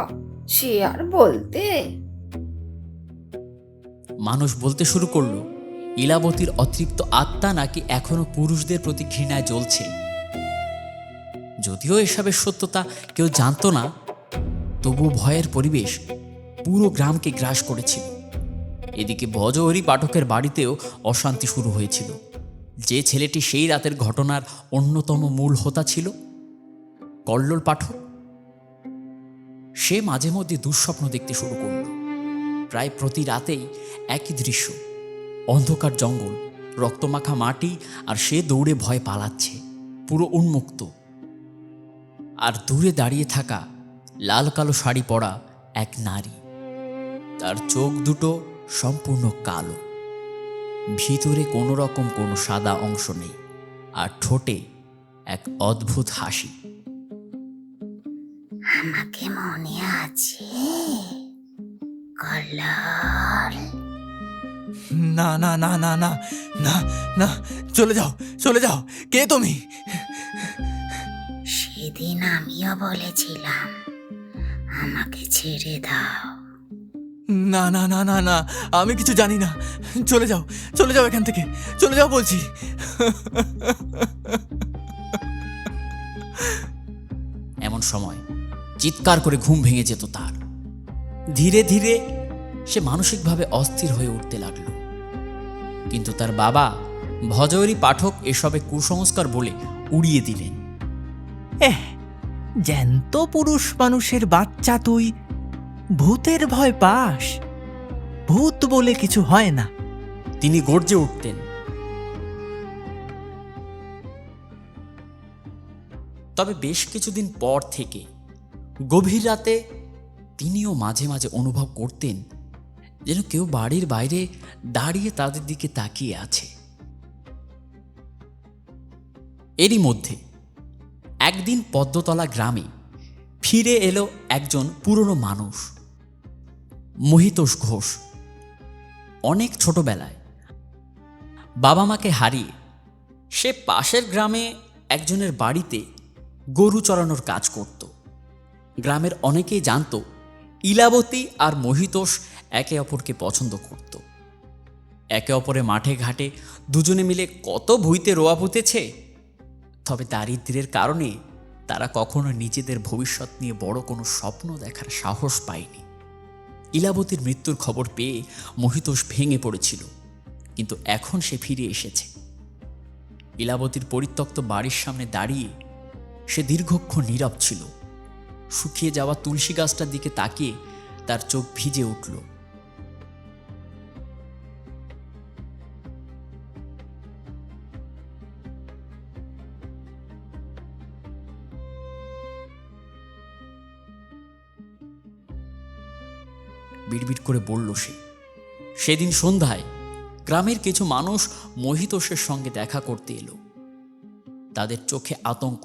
সে আর বলতে। মানুষ বলতে শুরু করলো ইলাবতীর অতৃপ্ত আত্মা নাকি এখনো পুরুষদের প্রতি ঘৃণায় জ্বলছে। যদিও এসবের সত্যতা কেউ জানতো না, তবু ভয়ের পরিবেশ পুরো গ্রামকে গ্রাস করেছিল। এদিকে ভজহরি পাঠকের বাড়িতেও অশান্তি শুরু হয়েছিল। যে ছেলেটি সেই রাতের ঘটনার অন্যতম মূল হোতা ছিল, কল্লোল পাঠক, সে মাঝে মধ্যে দুঃস্বপ্ন দেখতে শুরু করল। প্রায় প্রতি রাতেই একই দৃশ্য, অন্ধকার জঙ্গল, রক্তমাখা মাটি, আর সে দৌড়ে ভয় পালাচ্ছে, পুরো উন্মুক্ত। আর দূরে দাঁড়িয়ে থাকা লাল কালো শাড়ি পরা এক নারী, তার চোখ দুটো সম্পূর্ণ কালো, ভিতরে কোনো রকম কোনো সাদা অংশ নেই, আর ঠোঁটে এক অদ্ভুত হাসি। আমাকে মনে আছে কল্লোল? না না না না না না না, চলে যাও, চলে যাও। কে তুমি? সেদিন আমিও বলেছিলাম আমাকে ছেড়ে দাও, না না না না না, আমি কিছু জানি না। চলে যাও, চলে যাও এখান থেকে, চলে যাও বলছি। এমন সময় চিৎকার করে ঘুম ভেঙে যেত তার। ধীরে ধীরে সে মানসিকভাবে অস্থির হয়ে উঠতে লাগলো। কিন্তু তার বাবা ভজহরি পাঠক এসবে কুসংস্কার বলে উড়িয়ে দিলেন। জ্যান্ত পুরুষ মানুষের বাচ্চা তুই, ভূতের ভয় পাস? ভূত বলে কিছু হয় না। তিনি গর্জে উঠতেন। তবে বেশ কিছুদিন পর থেকে গভীর রাতে তিনিও মাঝে মাঝে অনুভব করতেন যেন কেউ বাড়ির বাইরে দাঁড়িয়ে তাদের দিকে তাকিয়ে আছে। এরই মধ্যে একদিন পদ্মতলা গ্রামে ফিরে এলো একজন পুরনো মানুষ, মহিতোষ ঘোষ। অনেক ছোটবেলায় বাবা মাকে হারিয়ে সে পাশের গ্রামে একজনের বাড়িতে গরু চড়ানোর কাজ করত। গ্রামের অনেকেই জানত ইলাবতী আর মহিতোষ একে অপরকে পছন্দ করত। একে অপরে মাঠে ঘাটে দুজনে মিলে কত ভুঁইতে রোয়া পুঁতেছে। তবে দারিদ্র্যের কারণে তারা কখনো নিজেদের ভবিষ্যৎ নিয়ে বড় কোনো স্বপ্ন দেখার সাহস পায়নি। ইলাবতীর মৃত্যুর খবর পেয়ে মহিতোষ ভেঙে পড়েছিল, কিন্তু এখন সে ফিরে এসেছে। ইলাবতীর পরিত্যক্ত বাড়ির সামনে দাঁড়িয়ে সে দীর্ঘক্ষণ নীরব ছিল। শুকিয়ে যাওয়া তুলসী গাছটার দিকে তাকিয়ে তার চোখ ভিজে উঠল। বিড়বিড় করে বলল সে। সেদিন সন্ধ্যায় গ্রামের কিছু মানুষ মহিতোষের সঙ্গে দেখা করতে এলো। তাদের চোখে আতঙ্ক।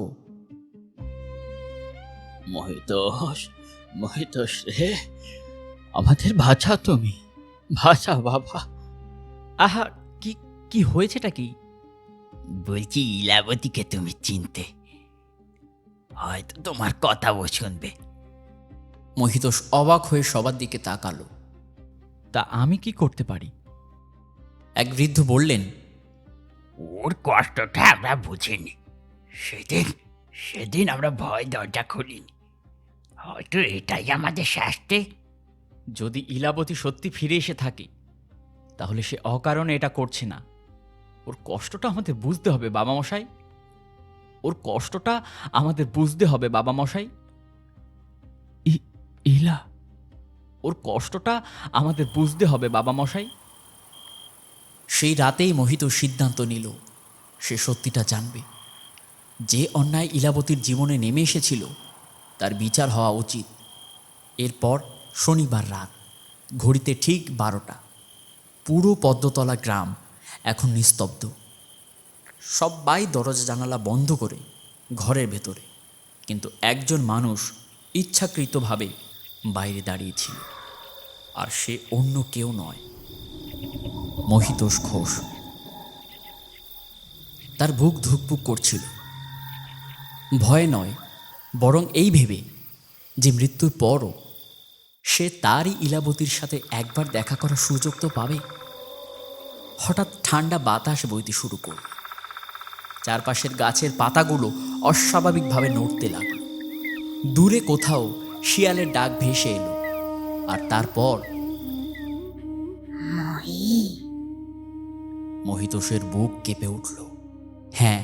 মহিতোষ, মহিতোষ রে, আমাদের বাঁচা তুমি, বাঁচা বাবা। আহা, কি কি হয়েছেটা কি? বলছি ইলাবতীকে তুমি চিনতে, হয়তো তোমার কথা ও শুনবে। মহিতোষ অবাক হয়ে সবার দিকে তাকালো। তা আমি কি করতে পারি? এক বৃদ্ধ বললেন, ওর কষ্টটা আমরা বুঝিনি। সেদিন সেদিন আমরা ভয় দরজা খুলিনি। হয়তো এটাই আমাদের শাস্তি। যদি ইলাবতী সত্যি ফিরে এসে থাকে তাহলে সে অকারণে এটা করছে না। ওর কষ্টটা আমাদের বুঝতে হবে বাবা মশাই, ওর কষ্টটা আমাদের বুঝতে হবে বাবা মশাই। ইলা, ওর কষ্টটা আমাদের বুঝতে হবে বাবা মশাই। সেই রাতেই মোহিত সিদ্ধান্ত নিল সে সত্যিটা জানবে। যে অন্যায় ইলাবতীর জীবনে নেমে এসেছিল তার বিচার হওয়া উচিত। এরপর শনিবার রাত, ঘড়িতে ঠিক 12টা। পুরো পদ্মতলা গ্রাম এখন নিস্তব্ধ। সবাই দরজা জানালা বন্ধ করে ঘরের ভেতরে, কিন্তু একজন মানুষ ইচ্ছাকৃতভাবে বাইরে দাঁড়িয়েছিল, আর সে অন্য কেউ নয়, মহিতোষ ঘোষ। তার বুক ধুকপুক করছিল, ভয় নয়, বরং এই ভেবে যে মৃত্যুর পরও সে তারই ইলাবতীর সাথে একবার দেখা করার সুযোগ তো পাবে। হঠাৎ ঠান্ডা বাতাস বইতে শুরু করল। চারপাশের গাছের পাতাগুলো অস্বাভাবিকভাবে নড়তে লাগল। দূরে কোথাও শিয়ালের ডাক ভেসে এলো, আর তারপর মহিতোষের বুক কেঁপে উঠল। হ্যাঁ,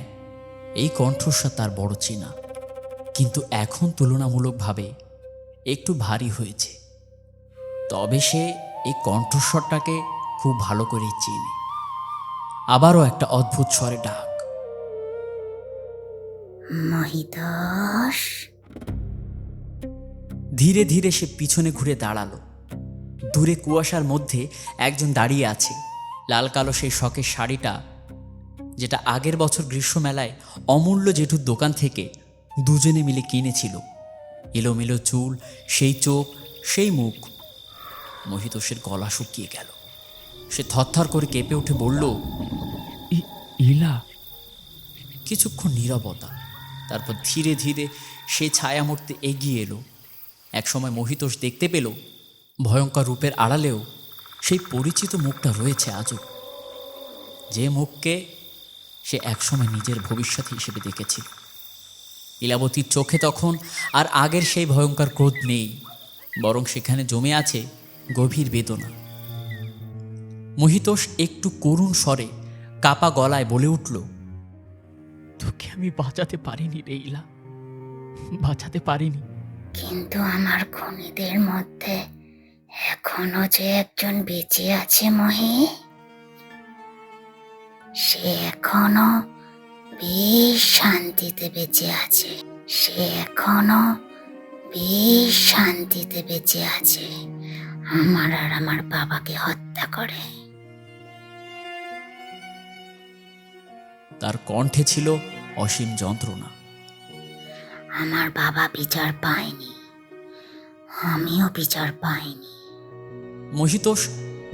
এই কণ্ঠস্বর তার বড় চেনা, কিন্তু এখন তুলনামূলকভাবে একটু ভারী হয়েছে। তবে সে এই কণ্ঠস্বরটাকে খুব ভালো করে চেনে। আবারও একটা অদ্ভুত স্বরে ডাক, মহিতোষ। ধীরে ধীরে সে পিছনে ঘুরে দাঁড়ালো। দূরে কুয়াশার মধ্যে একজন দাঁড়িয়ে আছে। লাল কালো সেই শখের শাড়িটা, যেটা আগের বছর গ্রীষ্মমেলায় অমূল্য জেঠুর দোকান থেকে দুজনে মিলে কিনেছিল। এলোমেলো চুল, সেই চোখ, সেই মুখ। মহিতোষের গলা শুকিয়ে গেল। সে থরথর করে কেঁপে উঠে বলল, ইলা। কিছুক্ষণ নীরবতা, তারপর ধীরে ধীরে সে ছায়ামূর্তি এগিয়ে এলো। একসময় মহিতোষ দেখতে পেল ভয়ঙ্কর রূপের আড়ালেও সেই পরিচিত মুখটা রয়েছে আজও, যে মুখকে সে একসময় নিজের ভবিষ্যৎ হিসেবে দেখেছিল। ইলাবতীর চোখে তখন আর আগের সেই ভয়ঙ্কর ক্রোধ নেই, বরং সেখানে জমে আছে গভীর বেদনা। মহিতোষ একটু করুণ স্বরে কাপা গলায় বলে উঠল, তোকে আমি বাঁচাতে পারিনি রে ইলা, বাঁচাতে পারিনি। কিন্তু আমার খুনিদের মধ্যে এখনো যে একজন বেঁচে আছে মহি, সে এখনো বেশ শান্তিতে বেঁচে আছে। সে এখনো বেশ শান্তিতে বেঁচে আছে আমার আর আমার বাবাকে হত্যা করে। তার কণ্ঠে ছিল অসীম যন্ত্রণা। আমার বাবা বিচার পায়নি, আমিও বিচার পাইনি। মহিতোষ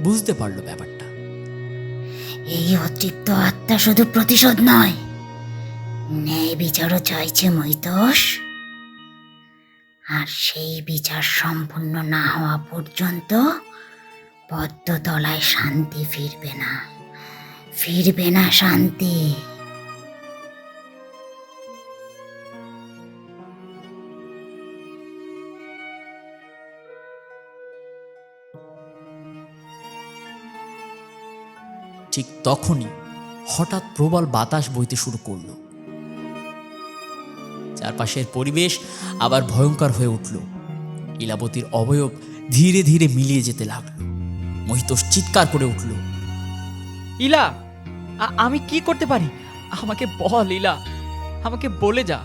বুঝতে পারল ব্যাপারটা। এই অতৃপ্ত আত্মা শুধু প্রতিশোধ নয়, ন্যায় বিচারও চাইছে মহিতোষ। আর সেই বিচার সম্পূর্ণ না হওয়া পর্যন্ত পদ্মতলায় শান্তি ফিরবে না, ফিরবে না শান্তি। ঠিক তখনই হঠাৎ প্রবল বাতাস বইতে শুরু করল। চারপাশের পরিবেশ আবার ভয়ঙ্কর হয়ে উঠল। ইলাবতীর অবয়ব ধীরে ধীরে মিলিয়ে যেতে লাগলো। মহিতোষ চিৎকার করে উঠল, ইলা, আমি কি করতে পারি? আমাকে বল ইলা, আমাকে বলে যা।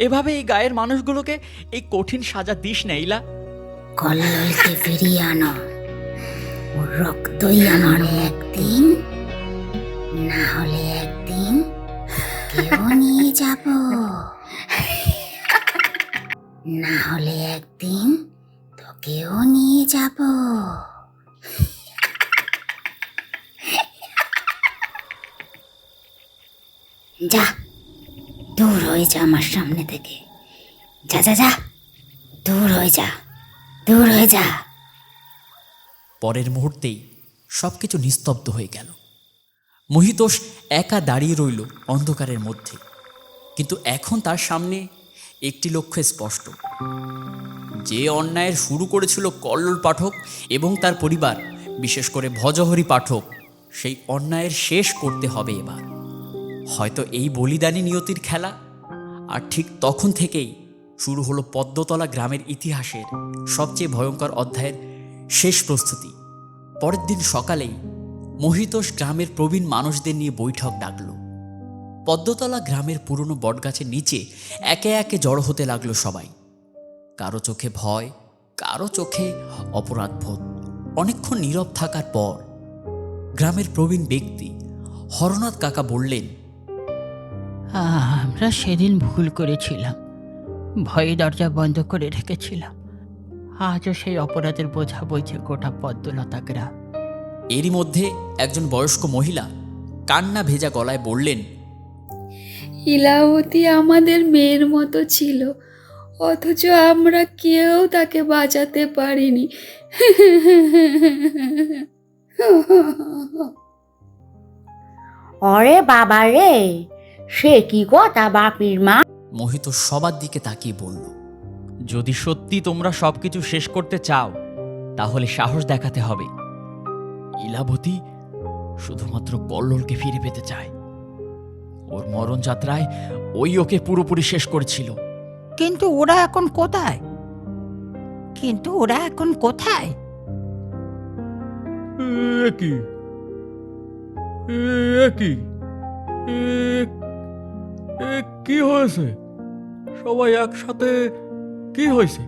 এভাবে এই গায়ের মানুষগুলোকে এই কঠিন সাজা দিস না ইলা। কল্লোলকে ফিরিয়ে আনো, ওর রক্তই আমার একদিন না হলে একদিন কেউ নিয়ে যাব, না হলে একদিন তোকেও নিয়ে যাব। যা, দূর হয়ে যা আমার সামনে থেকে। যা যা যা, দূর হয়ে যা, দূর হয়ে যা। পরের মুহূর্তেই সবকিছু নিস্তব্ধ হয়ে গেল। মহিতোষ একা দাঁড়িয়ে রইল অন্ধকারের মধ্যে। কিন্তু এখন তার সামনে একটি লক্ষ্য স্পষ্ট। যে অন্যায়ের শুরু করেছিল কল্লোল পাঠক এবং তার পরিবার, বিশেষ করে ভজহরি পাঠক, সেই অন্যায়ের শেষ করতে হবে এবার। হয়তো এই বলিদানী নিয়তির খেলা। আর ঠিক তখন থেকেই শুরু হলো পদ্মতলা গ্রামের ইতিহাসের সবচেয়ে ভয়ঙ্কর অধ্যায়ের শেষ প্রস্তুতি। পরের দিন সকালেই মহিতোষ গ্রামের প্রবীণ মানুষদের নিয়ে বৈঠক ডাকল। পদ্মতলা গ্রামের পুরনো বটগাছের নিচে একে একে জড়ো হতে লাগলো সবাই। কারো চোখে ভয়, কারো চোখে অপরাধবোধ। অনেকক্ষণ নীরব থাকার পর গ্রামের প্রবীণ ব্যক্তি হরনাথ কাকা বললেন, আমরা সেদিন ভুল করেছিলাম, ভয়ে দরজা বন্ধ করে রেখেছিলাম। আজও সেই অপরাধের বোঝা বইছে গোটা পদ্মলতা গ্রাম। এরই মধ্যে একজন বয়স্ক মহিলা কান্না ভেজা গলায় বললেন, ইলাবতী আমাদের মেয়ের মতো ছিল, অথচ আমরা কেউ তাকে বাঁচাতে পারিনি। ওরে বাবা রে, সে কি কথা বাপির মা। মোহিত সবার দিকে তাকিয়ে বলল, যদি সত্যি তোমরা সবকিছু শেষ করতে চাও, তাহলে সাহস দেখাতে হবে। ইলাবতী শুধুমাত্র কল্লোলকে ফিরে পেতে চায়। ওর মরণ যাত্রায় ওই ওকে পুরোপুরি শেষ করেছিল। কিন্তু ওরা এখন কোথায়? কি হয়েছে? সবাই একসাথে কি হয়েছে?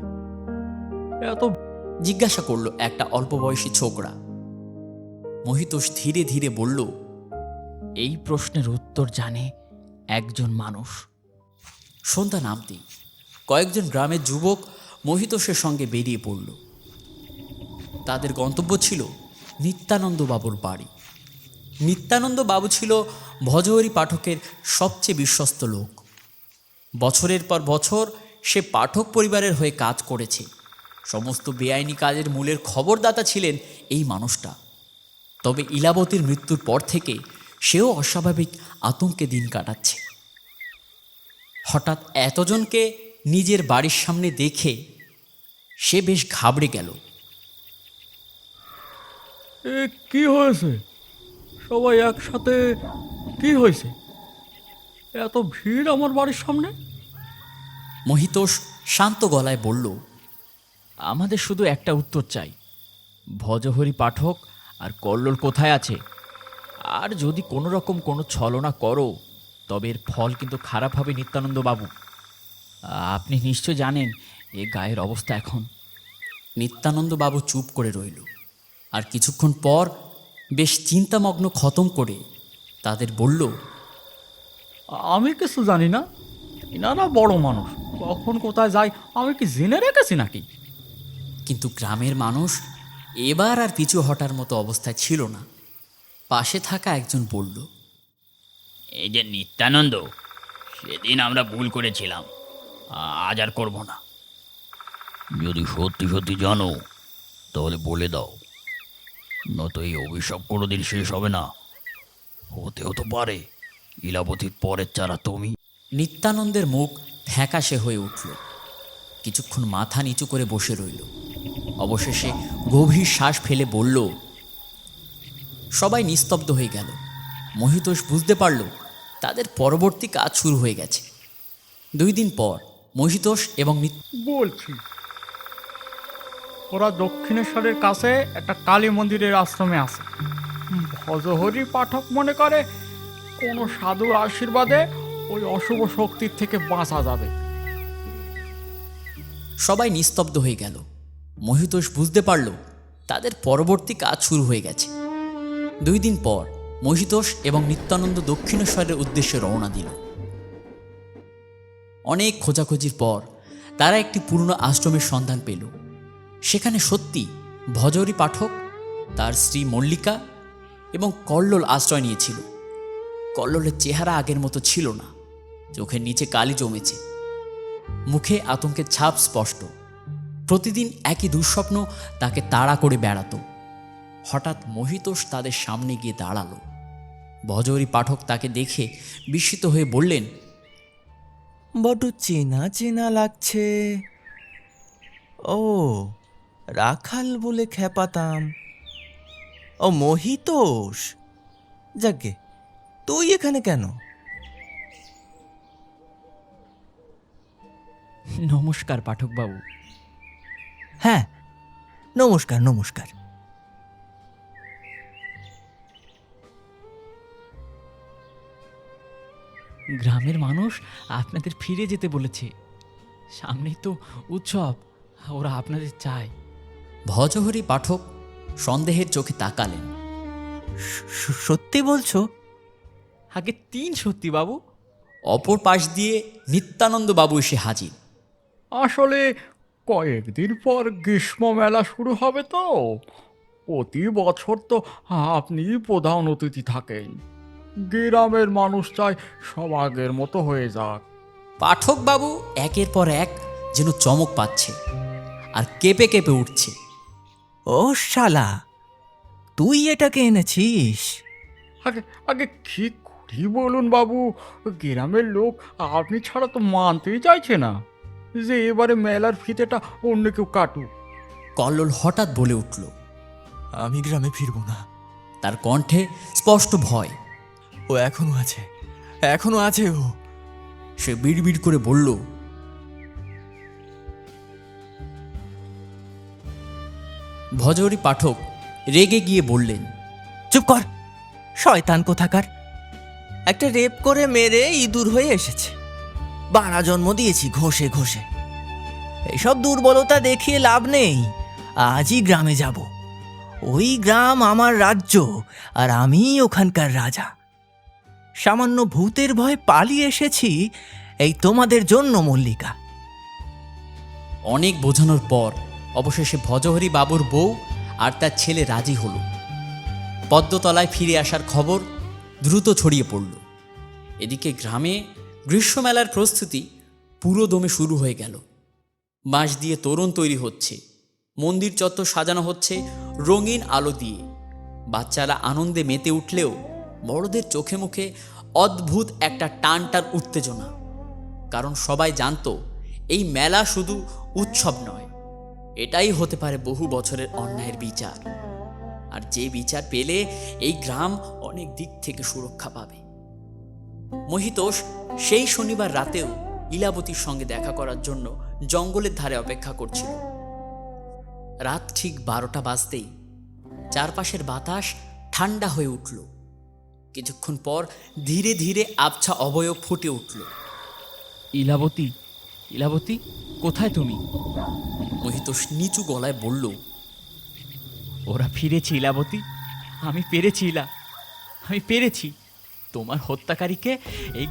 এত জিজ্ঞাসা করলো একটা অল্প বয়সী ছোকরা। মহিতোষ ধীরে ধীরে বলল, এই প্রশ্নের উত্তর জানে একজন মানুষ। সন্ধ্যা নামতেই কয়েকজন গ্রামের যুবক মহিতোষের সঙ্গে বেরিয়ে পড়ল। তাদের গন্তব্য ছিল নিত্যানন্দ বাবুর বাড়ি। নিত্যানন্দ বাবু ছিল ভজহরি পাঠকের সবচেয়ে বিশ্বস্ত লোক। বছরের পর বছর সে পাঠক পরিবারের হয়ে কাজ করেছে। সমস্ত বেআইনি কাজের মূলের খবরদাতা ছিলেন এই মানুষটা। তবে ইলাবতীর মৃত্যুর পর থেকে সেও অস্বাভাবিক আতঙ্কে দিন কাটাচ্ছে। হঠাৎ এতজনকে নিজের বাড়ির সামনে দেখে সে বেশ ঘাবড়ে গেল। এ কি হয়েছে? সবাই একসাথে কি হয়েছে? এত ভিড় আমার বাড়ির সামনে? মহিতোষ শান্ত গলায় বলল, আমাদের শুধু একটা উত্তর চাই, ভজহরি পাঠক আর কল্লোল কোথায় আছে? আর যদি কোনো রকম কোনো ছলনা করো তবে এর ফল কিন্তু খারাপ হবে নিত্যানন্দ বাবু। আপনি নিশ্চয় জানেন এ গায়ের অবস্থা এখন। নিত্যানন্দ বাবু চুপ করে রইল, আর কিছুক্ষণ পর বেশ চিন্তামগ্ন খতম করে তাদের বলল, আমি কিছু জানি না। এনারা বড় মানুষ, কখন কোথায় যায় আমি কি জেনে রেখেছি নাকি? কিন্তু গ্রামের মানুষ এবার আর পিছু হটার মতো অবস্থায় ছিল না। পাশে থাকা একজন বলল, এই যে নিত্যানন্দ, সেদিন আমরা ভুল করেছিলাম, আজ আর করব না। যদি সত্যি সত্যি জানো তাহলে বলে দাও, নয়তো এই অভিশাপ কোনোদিন শেষ হবে না। হতেও তো পারে ইলাবতীর পরের চারা তুমি। নিত্যানন্দের মুখ ফ্যাকাশে হয়ে উঠল। কিছুক্ষণ মাথা নিচু করে বসে রইল। অবশেষে গভীর শ্বাস ফেলে বলল। সবাই নিস্তব্ধ হয়ে গেল। মহিতোষ বুঝতে পারল তাদের পরবর্তী কাজ শুরু হয়ে গেছে। 2 দিন পর মহিতোষ এবং বলছি, ওরা দক্ষিণেশ্বরের কাছে একটা কালী মন্দিরের আশ্রমে আছে। ভজহরি পাঠক মনে করে কোনো সাধুর আশীর্বাদে ওই অশুভ শক্তির থেকে বাঁচা যাবে। সবাই নিস্তব্ধ হয়ে গেল। মহিতোষ বুঝতে পারল তাদের পরবর্তী কাজ শুরু হয়ে গেছে। 2 দিন পর মহিতোষ এবং নিত্যানন্দ দক্ষিণেশ্বরের উদ্দেশ্যে রওনা দিল। অনেক খোঁজাখুঁজির পর তারা একটি পুরনো আশ্রমের সন্ধান পেল। সেখানে সত্যি ভজহরি পাঠক, তার স্ত্রী মল্লিকা এবং কল্লোল আশ্রয় নিয়েছিল। কল্লোলের চেহারা আগের মতো ছিল না, চোখের নিচে কালি জমেছে, মুখে আতঙ্কের ছাপ স্পষ্ট। প্রতিদিন একই দুঃস্বপ্ন তাকে তাড়া করে বেড়াতো। হঠাৎ মহিতোষ তাদের সামনে গিয়ে দাঁড়ালো। ভজহরি পাঠক তাকে দেখে বিস্মিত হয়ে বললেন, বড্ড চেনা চেনা লাগছে। ও, রাখাল বলে খেপাতাম। ও মহিতোষ, যাকে তুই এখানে কেন? নমস্কার পাঠকবাবু। হ্যাঁ, নমস্কার নমস্কার। গ্রামের মানুষ আপনাদের ফিরে যেতে বলেছে, সামনেই তো উৎসব, ওরা আপনাদের চায়। ভজহরি পাঠক সন্দেহের চোখে তাকালেন। সত্যি বলছো? আগে 3 সত্যি বাবু। অপর পাশ দিয়ে নিত্যানন্দ বাবু এসে হাজির। আসলে কয়েকদিন পর গ্রীষ্ম মেলা শুরু হবে তো, প্রতি বছর তো আপনি প্রধান অতিথি থাকেন। গ্রামের মানুষ চায় সব আগের মতো হয়ে যাক। পাঠক বাবু একের পর এক যেন চমক পাচ্ছে আর কেঁপে কেঁপে উঠছে। ও শালা, তুই এটাকে এনেছিস? আগে আগে কি করি বলুন বাবু, গ্রামের লোক আপনি ছাড়া তো মানতেই চাইছে না যে এবারে মেলার ফিতেটা অন্য কেউ কাটুক। কল্লোল হঠাৎ বলে উঠল। আমি গ্রামে ফিরবো না। তার কণ্ঠে স্পষ্ট ভয়। ও এখনো আছে, এখনো আছে ও। সে বিড়বিড় করে বলল, ভজহরি পাঠক রেগে গিয়ে বললেন, চুপ কর, শয়তান কোথাকার। একটা রেপ করে মেরে ইঁদুর হয়ে এসেছে। বাড়া জন্ম দিয়েছি ঘষে ঘষে। এসব দুর্বলতা দেখিয়ে লাভ নেই। আজই গ্রামে যাব। ওই গ্রাম আমার রাজ্য, আর আমি ওখানকার রাজা। সামান্য ভূতের ভয় পালিয়ে এসেছি এই তোমাদের জন্য মল্লিকা। অনেক বোঝানোর পর অবশেষে ভজহরি বাবুর বউ আর তার ছেলে রাজি হল। পদ্মতলায় ফিরে আসার খবর দ্রুত ছড়িয়ে পড়ল। এদিকে গ্রামে গ্রীষ্মমেলার প্রস্তুতি পুরো দমে শুরু হয়ে গেল। বাঁশ দিয়ে তোরণ তৈরি হচ্ছে। মন্দির চত্বর সাজানো হচ্ছে রঙিন আলো দিয়ে। বাচ্চারা আনন্দে মেতে উঠলেও বড়দের চোখে মুখে অদ্ভুত একটা টান উত্তেজনা। কারণ সবাই জানতো এই মেলা শুধু উৎসব নয়, এটাই হতে পারে বহু বছরের অন্যায়ের বিচার। আর যে বিচার পেলে এই গ্রাম অনেক দিক থেকে সুরক্ষা পাবে। মহিতোষ সেই শনিবার রাতেও ইলাবতীর সঙ্গে দেখা করার জন্য জঙ্গলের ধারে অপেক্ষা করছিল। রাত ঠিক 12টা বাজতেই চারপাশের বাতাস ঠান্ডা হয়ে উঠল। কিছুক্ষণ পর ধীরে ধীরে আবছা অবয়ব ফুটে উঠল। ইলাবতী, ইলাবতী, কোথায় তুমি? মহিতোষ নিচু গলায় বলল, ওরা ফিরেছে ইলাবতী, আমি পেরেছি আমি পেরেছি। তোমার হত্যাকারীকে এই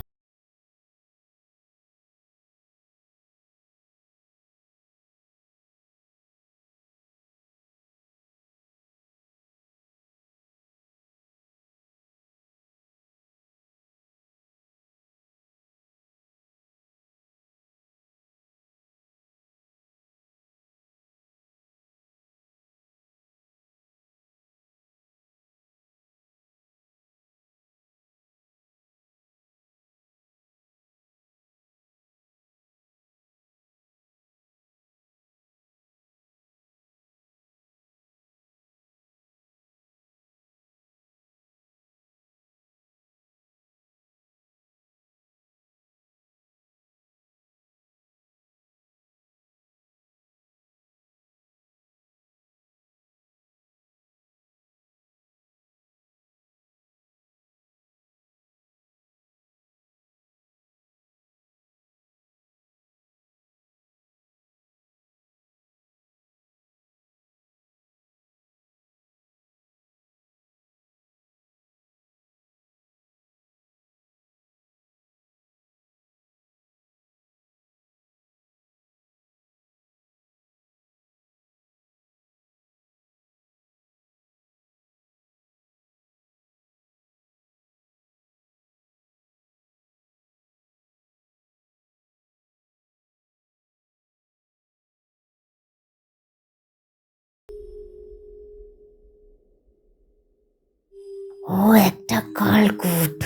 ও একটা কালকুট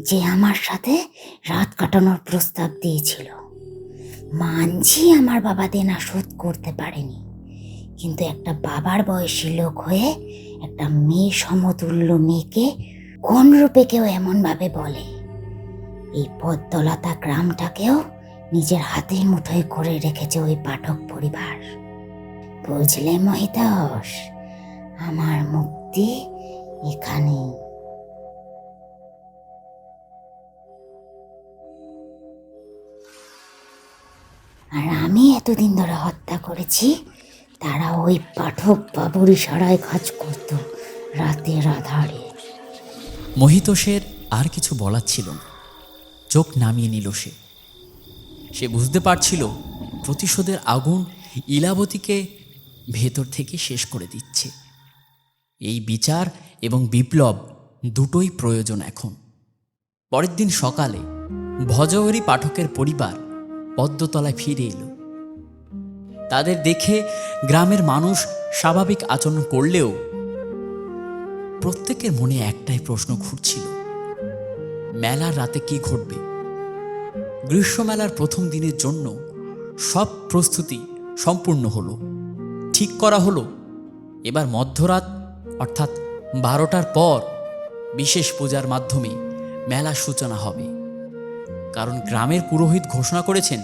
যে আমার সাথে রাত কাটানোর প্রস্তাব দিয়েছিল। মানছি আমার বাবা দেনা শোধ করতে পারেনি, কিন্তু একটা বাবার বয়সী লোক হয়ে একটা মেয়ে সমতুল্য মেয়েকে কোন রূপে কেউ এমন ভাবে বলে? এই পদ্মলতা গ্রামটাকেও নিজের হাতের মুঠোয় করে রেখেছে ওই পাঠক পরিবার। বুঝলে মহিতোষ, আমার মুক্তি এখানে। আর আমি এতদিন ধরে হত্যা করেছি, তারা ওই পাঠক বাবুর ইশারায় কাজ করত রাতের আধারে। মহিতোষের আর কিছু বলার ছিল না। চোখ নামিয়ে নিল সে বুঝতে পারছিল প্রতিশোধের আগুন ইলাবতীকে ভেতর থেকে শেষ করে দিচ্ছে। এই বিচার এবং বিপ্লব দুটোই প্রয়োজন এখন। পরের দিন সকালে ভজহরি পাঠকের পরিবার পদ্মতলায় ফিরে এলো। তাদের দেখে গ্রামের মানুষ স্বাভাবিক আচরণ করলেও প্রত্যেকের মনে একটাই প্রশ্ন ঘুরছিল, মেলার রাতে কি ঘটবে? গ্রীষ্মমেলার প্রথম দিনের জন্য সব প্রস্তুতি সম্পূর্ণ হলো। ঠিক করা হলো এবার মধ্যরাত অর্থাৎ 12টার পর বিশেষ পূজার মাধ্যমে মেলার সূচনা হবে। কারণ গ্রামের পুরোহিত ঘোষণা করেছেন,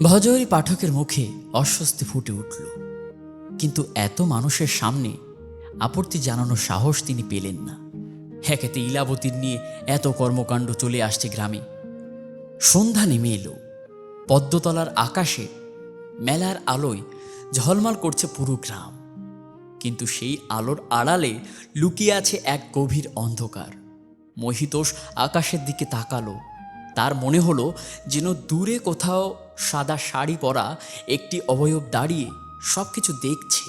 ভজহরি পাঠকের মুখে অস্বস্তি ফুটে উঠল, কিন্তু এত মানুষের সামনে আপত্তি জানানোর সাহস তিনি পেলেন না। একেতে ইলাবতীর নিয়ে এত কর্মকাণ্ড চলে আসছে গ্রামে। সন্ধ্যা নেমে এলো। পদ্মতলার আকাশে মেলার আলোয় ঝলমল করছে পুরো গ্রাম, কিন্তু সেই আলোর আড়ালে লুকিয়ে আছে এক গভীর অন্ধকার। মহিতোষ আকাশের দিকে তাকালো। তার মনে হলো যেন দূরে কোথাও সাদা শাড়ি পরা একটি অবয়ব দাঁড়িয়ে সব কিছু দেখছে।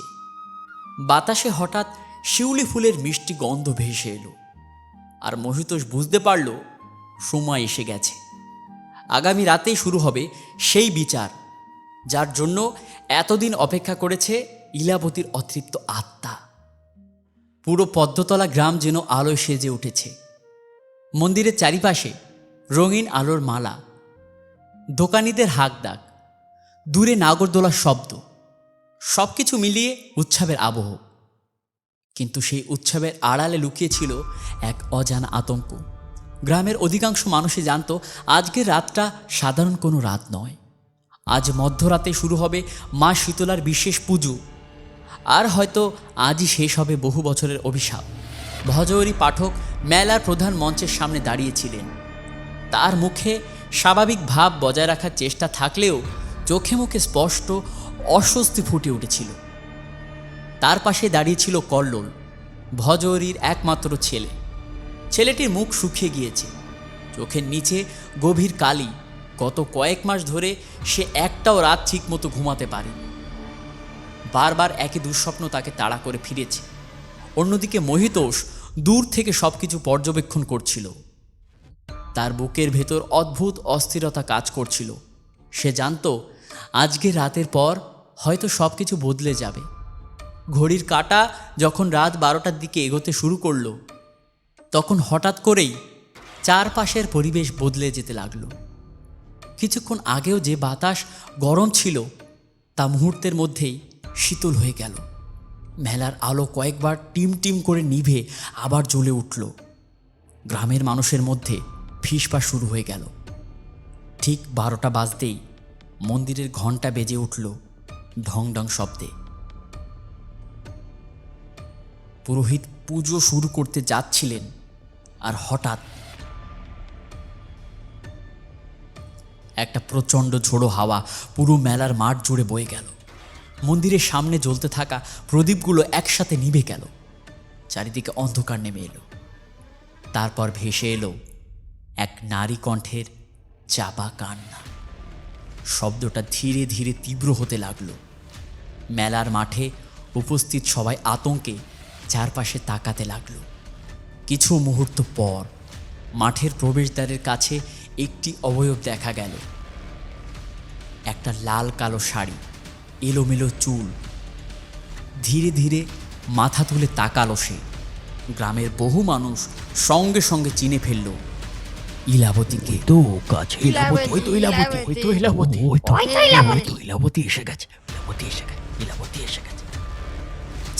বাতাসে হঠাৎ শিউলি ফুলের মিষ্টি গন্ধ ভেসে এলো, আর মহিতোষ বুঝতে পারল সময় এসে গেছে। আগামী রাতেই শুরু হবে সেই বিচার, যার জন্য এতদিন অপেক্ষা করেছে ইলাবতীর অতৃপ্ত আত্মা। পুরো পদ্মতলা গ্রাম যেন আলোয় সেজে উঠেছে। মন্দিরের চারিপাশে রঙিন আলোর মালা, দোকানিদের হাঁকডাক, দূরে নাগরদোলার শব্দ, সব কিছু মিলিয়ে উৎসবের আবহ। কিন্তু সেই উৎসবের আড়ালে লুকিয়ে ছিল এক অজানা আতঙ্ক। গ্রামের অধিকাংশ মানুষই জানত আজকের রাতটা সাধারণ কোনো রাত নয়। আজ মধ্যরাতে শুরু হবে মা শীতলার বিশেষ পুজো, আর হয়তো আজই শেষ হবে বহু বছরের অভিশাপ। ভজহরি পাঠক মেলার প্রধান মঞ্চের সামনে দাঁড়িয়েছিলেন। তার মুখে স্বাভাবিক ভাব বজায় রাখার চেষ্টা থাকলেও চোখে মুখে স্পষ্ট অস্বস্তি ফুটে উঠেছিল। তার পাশে দাঁড়িয়েছিল কল্লোল, ভজহরির একমাত্র ছেলে। ছেলেটির মুখ শুকিয়ে গিয়েছে, চোখের নিচে গভীর কালি। গত কয়েক মাস ধরে সে একটাও রাত ঠিক মতো ঘুমাতে পারেনি। বারবার একই দুঃস্বপ্ন তাকে তাড়া করে ফিরেছে। অন্যদিকে মহিতোষ দূর থেকে সব কিছু পর্যবেক্ষণ করছিল। তার বুকের ভেতর অদ্ভুত অস্থিরতা কাজ করছিল। সে জানত আজকের রাতের পর হয়তো সব কিছু বদলে যাবে। ঘড়ির কাঁটা যখন রাত 12টার দিকে এগোতে শুরু করলো, তখন হঠাৎ করেই চারপাশের পরিবেশ বদলে যেতে লাগলো। কিছুক্ষণ আগেও যে বাতাস গরম ছিল তা মুহূর্তের মধ্যেই শীতল হয়ে গেল। মেলার আলো কয়েকবার টিম টিম করে নিভে আবার জ্বলে উঠল। গ্রামের মানুষের মধ্যে ফিসফাস শুরু হয়ে গেল। ঠিক 12টা বাজতেই মন্দিরের ঘণ্টা বেজে উঠল ঢং ঢং শব্দে। পুরোহিত পুজো শুরু করতে যাচ্ছিলেন, আর হঠাৎ একটা প্রচণ্ড ঝোড়ো হাওয়া পুরো মেলার মাঠ জুড়ে বয়ে গেল। মন্দিরের সামনে জ্বলতে থাকা প্রদীপগুলো একসাথে নিভে গেল। চারিদিকে অন্ধকার নেমে এলো। তারপর ভেসে এলো এক নারী কণ্ঠের চাপা কান্না। শব্দটা ধীরে ধীরে তীব্র হতে লাগলো। মেলার মাঠে উপস্থিত সবাই আতঙ্কে চারপাশে তাকাতে লাগলো। কিছু মুহূর্ত পর মাঠের প্রবেশদ্বারের কাছে একটি অবয়ব দেখা গেল। একটা লাল কালো শাড়ি, এলোমেলো চুল। ধীরে ধীরে মাথা তুলে তাকালো সে। গ্রামের বহু মানুষ সঙ্গে সঙ্গে চিনে ফেলল ইলাবতীকে। তো কাছে ইলাবতী, ওই তো ইলাবতী, ওই তো ইলাবতী, ওই তো ইলাবতী এসে গেছে, ইলাবতী এসে গেছে, ইলাবতী এসে গেছে।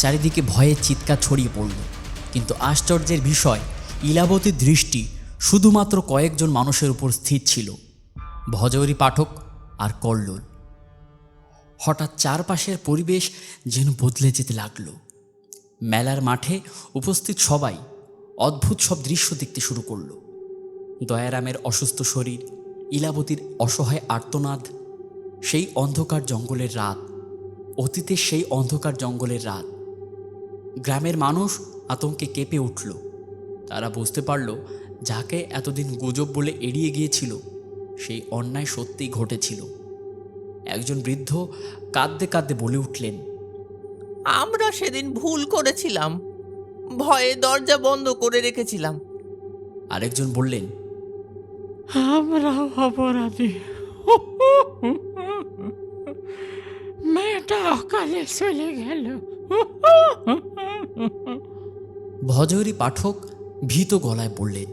চারিদিকে ভয়ে চিৎকার ছড়িয়ে পড়ল। কিন্তু আশ্চর্যের বিষয়, ইলাবতীর দৃষ্টি শুধুমাত্র কয়েকজন মানুষের উপর স্থির ছিল, ভজহরি পাঠক আর কল্লোল। হঠাৎ চারপাশের পরিবেশ যেন বদলে যেতে লাগলো। মেলার মাঠে উপস্থিত সবাই অদ্ভুত সব দৃশ্য দেখতে শুরু করলো। দয়ারামের অসুস্থ শরীর, ইলাবতীর অসহায় আর্তনাদ, সেই অন্ধকার জঙ্গলের রাত, অতীতের সেই অন্ধকার জঙ্গলের রাত। গ্রামের মানুষ আতঙ্কে কেঁপে উঠল। তারা বুঝতে পারল যাকে এতদিন গুজব বলে এড়িয়ে গিয়েছিল সেই অন্যায় সত্যিই ঘটেছিল। একজন বৃদ্ধ কাঁদতে কাঁদতে বলে উঠলেন, আমরা সেদিন ভুল করেছিলাম, ভয়ে দরজা বন্ধ করে রেখেছিলাম। আরেকজন বললেন, আমরাও অপরাধী, মেয়েটা অকালে চলে গেল। ভজহরি পাঠক ভীত গলায় বললেন,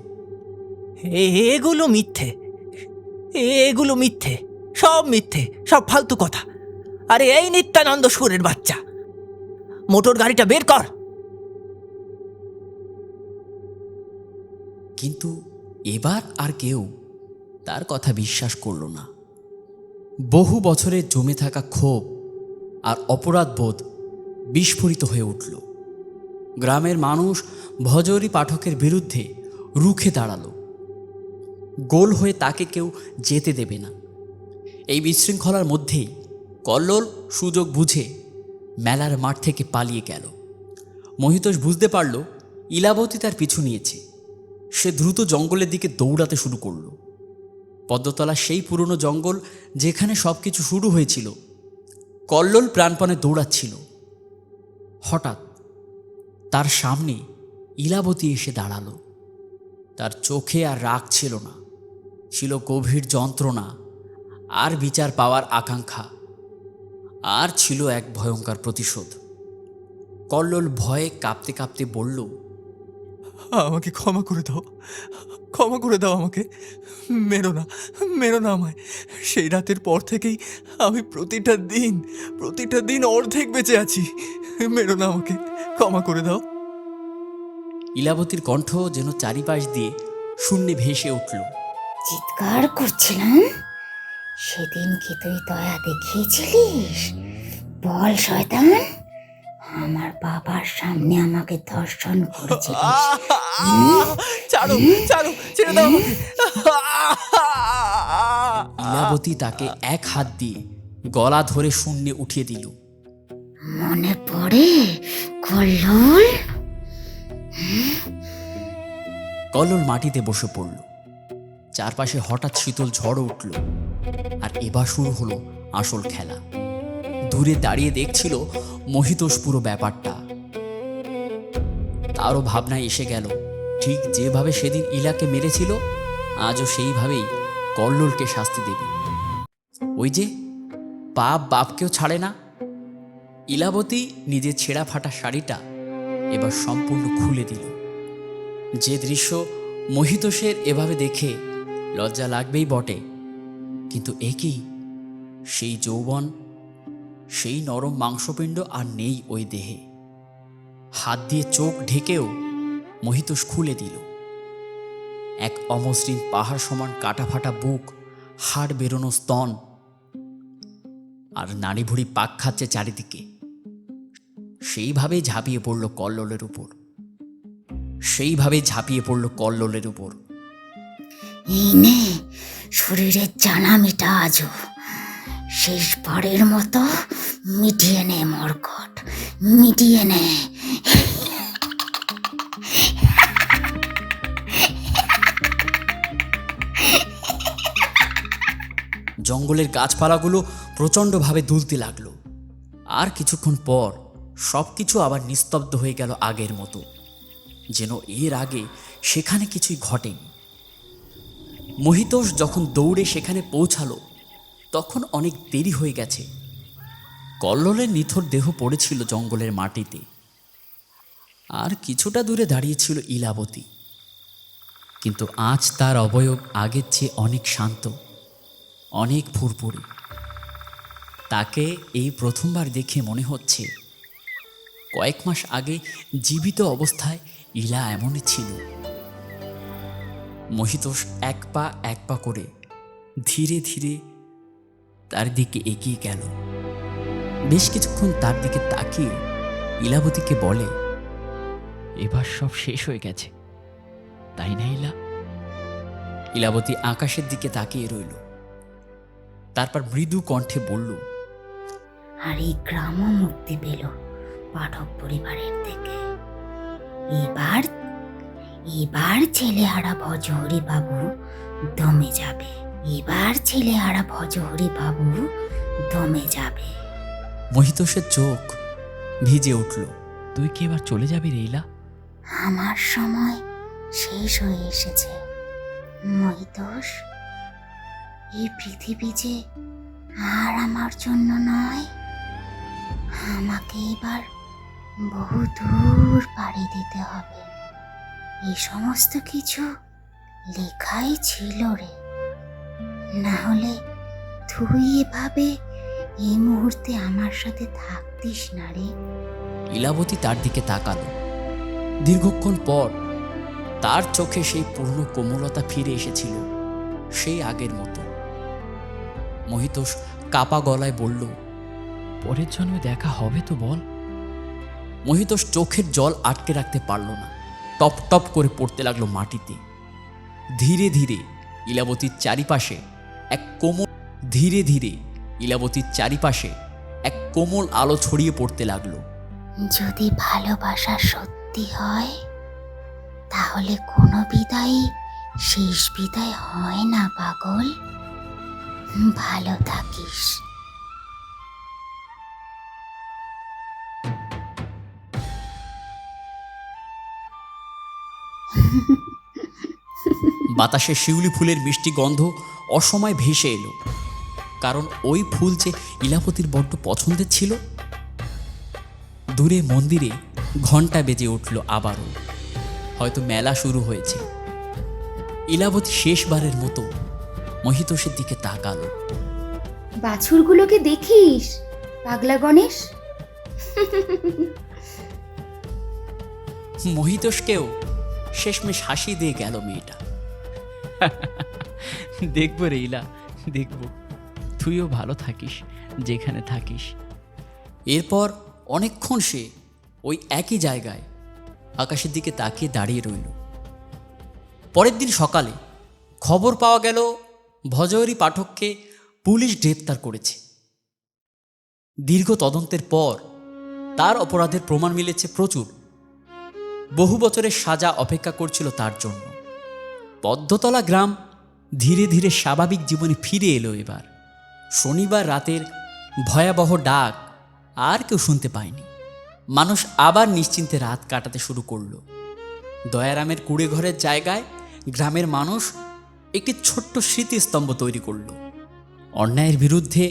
এগুলো মিথ্যে, এগুলো মিথ্যে, সব মিথ্যে, সব ফালতু কথা। আরে এই নিত্যানন্দ সুরের বাচ্চা, মোটর গাড়িটা বের কর। কিন্তু এবার আর কেউ তার কথা বিশ্বাস করল না। বহু বছরের জমে থাকা ক্ষোভ আর অপরাধবোধ বিস্ফোরিত হয়ে উঠল। গ্রামের মানুষ ভজহরি পাঠকের বিরুদ্ধে রুখে দাঁড়ালো। গোল হয়ে তাকে কেউ যেতে দেবে না। এই বিশৃঙ্খলার মধ্যেই কল্লোল সুযোগ বুঝে মেলার মাঠ থেকে পালিয়ে গেল। মহিতোষ বুঝতে পারল ইলাবতী তার পিছু নিয়েছে। সে দ্রুত জঙ্গলের দিকে দৌড়াতে শুরু করল। পদ্মতলা সেই পুরনো জঙ্গল যেখানে সব কিছু শুরু হয়েছিল। কল্লোল প্রাণপণে দৌড়াচ্ছিল। হঠাৎ তার সামনে ইলাবতী এসে দাঁড়ালো। তার চোখে আর রাগ ছিল না, ছিল গভীর যন্ত্রণা আর বিচার পাওয়ার আকাঙ্ক্ষা, আর ছিল এক ভয়ঙ্কর প্রতিশোধ। কল্লোল ভয়ে কাঁপতে কাঁপতে বলল, আমাকে ক্ষমা করে দাও, ক্ষমা করে দাও আমাকে। মেরো না, মেরো না আমায়। সেই রাতের পর থেকেই আমি প্রতিটা দিন অর্ধেক বেঁচে আছি। মেরো না আমাকে, ক্ষমা করে দাও। ইলাবতীর কণ্ঠ যেন চারিপাশ দিয়ে শূন্যে ভেসে উঠল। চিৎকার করছিলাম, সেদিন কি তুই দয়া দেখিয়েছিলিস? বল শয়তান, আমার বাবার সামনে আমাকে ধর্ষণ করেছিলিস। ছাড়ো, ছাড়ো, ছেড়ে দাও আমাকে। ইলাবতী তাকে এক হাত দিয়ে গলা ধরে শূন্যে উঠিয়ে দিল। মনে পড়ে কল্লোল? কল্লোল মাটিতে বসে পড়ল। চারপাশে হঠাৎ শীতল ঝড় উঠল, আর এবার শুরু হলো আসল খেলা। দূরে দাঁড়িয়ে দেখছিল মহিতোষ পুরো ব্যাপারটা। তারও ভাবনায় এসে গেল, ঠিক যেভাবে সেদিন ইলাকে মেরেছিল, আজও সেইভাবেই কল্লোলকে শাস্তি দেবে। ওই যে পাপ বাপকেও ছাড়ে না। ইলাবতী নিজের ছেঁড়া ফাটা শাড়িটা এবার সম্পূর্ণ খুলে দিল। যে দৃশ্য মহিতোষের এভাবে দেখে লজ্জা লাগবেই বটে, কিন্তু একই সেই যৌবন, সেই নরম মাংসপিণ্ড আর নেই ওই দেহে। হাত দিয়ে চোখ ঢেকেও মহিতোষ খুলে দিল। এক অমসৃণ পাহাড় সমান কাটা ফাটা বুক, হাড় বেরোনো স্তন, আর নাড়ি ভুড়ি পাক খাচ্ছে চারিদিকে। সেইভাবেই ঝাঁপিয়ে পড়ল কল্লোলের উপর, এই নে শরীরের জানা মিটা আজও, শেষবারের মতো মিটিয়ে নে মরকট, মিটিয়ে নে। জঙ্গলের গাছপালাগুলো প্রচণ্ডভাবে দুলতে লাগলো, আর কিছুক্ষণ পর সব কিছু আবার নিস্তব্ধ হয়ে গেল আগের মতো, যেন এর আগে সেখানে কিছুই ঘটেনি। মহিতোষ যখন দৌড়ে সেখানে পৌঁছালো, তখন অনেক দেরি হয়ে গেছে। কল্লোলের নিথর দেহ পড়েছিল জঙ্গলের মাটিতে, আর কিছুটা দূরে দাঁড়িয়েছিল ইলাবতী। কিন্তু আজ তার অবয়ব আগের চেয়ে অনেক শান্ত, অনেক ফুরফুরে। তাকে এই প্রথমবার দেখে মনে হচ্ছে কয়েক মাস আগে জীবিত অবস্থায় ইলা এমনই ছিল। মহিতোষ এক পা করে ধীরে ধীরে তার দিকে এগিয়ে গেল। বেশ কিছুক্ষণ তার দিকে তাকিয়ে ইলাবতীকে বলে, এবার সব শেষ হয়ে গেছে, তাই না ইলা? ইলাবতী আকাশের দিকে তাকিয়ে রইল। তারপর মৃদু কণ্ঠে বলল, আর এই গ্রামও মুক্তি পেল পাঠক পরিবারের থেকে। এবার ছেলেহারা ভজহরি বাবু দমে যাবে, মহিতোষের চোখ ভিজে উঠল। তুই কি এবার চলে যাবি রে ইলা? আমার সময় শেষ হয়ে এসেছে মহিতোষ। এই পৃথিবী যে আর আমার জন্য নয়, আমাকে এবার বহু দূর পাড়ি দিতে হবে। এই সমস্ত কিছু লেখাই ছিল রে, না হলে তুই এভাবে এই মুহূর্তে আমার সাথে থাকতিস না রে। ইলাবতী তার দিকে তাকালো। দীর্ঘক্ষণ পর তার চোখে সেই পুরনো কোমলতা ফিরে এসেছিল, সেই আগের মতো। মহিতোষ কাপা গলায় বলল, পরের জন্মে দেখা হবে তো বল? মহিতোষ চোখের জল আটকে রাখতে পারল না, টপ টপ করে পড়তে লাগলো মাটিতে। ধীরে ধীরে ইলাবতীর চারিপাশে এক কোমল আলো ছড়িয়ে পড়তে লাগলো। যদি ভালোবাসা সত্যি হয়, তাহলে কোনো বিদায়ই শেষ বিদায় হয় না পাগল। ভালো থাকিস। বাতাসে শিউলি ফুলের মিষ্টি গন্ধ অসময় ভেসে এলো, কারণ ওই ফুল যে ইলাবতীর বড্ড পছন্দের ছিল। দূরে মন্দিরে ঘণ্টা বেজে উঠল আবারও, হয়তো মেলা শুরু হয়েছে। ইলাবতী শেষবারের মতো মহিতোষের দিকে তাকালো। বাছুরগুলোকে দেখিস পাগলা গণেশ। মহিতোষকেও শেষমেশ হাসি দিয়ে গেল মেয়েটা। দেখবো রে ইলা, দেখবো। তুইও ভালো থাকিস যেখানে থাকিস। এরপর অনেকক্ষণ সে ওই একই জায়গায় আকাশের দিকে তাকিয়ে দাঁড়িয়ে রইল। পরের দিন সকালে খবর পাওয়া গেল ভজহরি পাঠককে পুলিশ গ্রেপ্তার করেছে। দীর্ঘ তদন্তের পর তার অপরাধের প্রমাণ মিলেছে প্রচুর। বহু বছরের সাজা অপেক্ষা করছিল তার জন্য। পদ্মতলা গ্রাম ধীরে ধীরে স্বাভাবিক জীবনে ফিরে এলো। এবার শনিবার রাতের ভয়াবহ ডাক আর কেউ শুনতে পায়নি। মানুষ আবার নিশ্চিন্তে রাত কাটাতে শুরু করলো। দয়ারামের কুড়ে ঘরের জায়গায় গ্রামের মানুষ একটি ছোট্ট স্মৃতিস্তম্ভ তৈরি করল। অন্যায়ের বিরুদ্ধে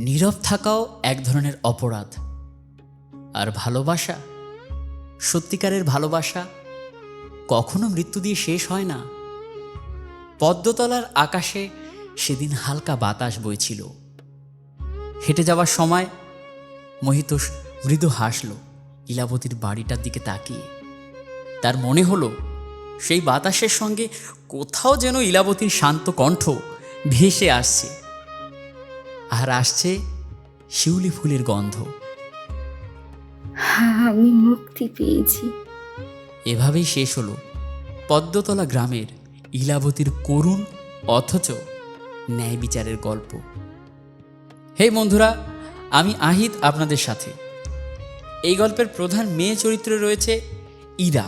নীরব থাকাও এক ধরনের অপরাধ। আর ভালোবাসা, সত্যিকারের ভালোবাসা কখনো মৃত্যু দিয়ে শেষ হয় না। পদ্মতলার আকাশে সেদিন হালকা বাতাস বইছিল। হেঁটে যাওয়ার সময় মহিতোষ মৃদু হাসল ইলাবতীর বাড়িটার দিকে তাকিয়ে। তার মনে হলো সেই বাতাসের সঙ্গে কোথাও যেন ইলাবতীর শান্ত কণ্ঠ ভেসে আসছে, আর আসছে শিউলি ফুলের গন্ধ। আমি মুক্তি পেয়েছি। এভাবেই শেষ হলো পদ্মতলা গ্রামের ইলাবতীর করুণ অথচ ন্যায় বিচারের গল্প। হে বন্ধুরা, আমি আহিত আপনাদের সাথে। এই গল্পের প্রধান মেয়ে চরিত্রে রয়েছে ইরা,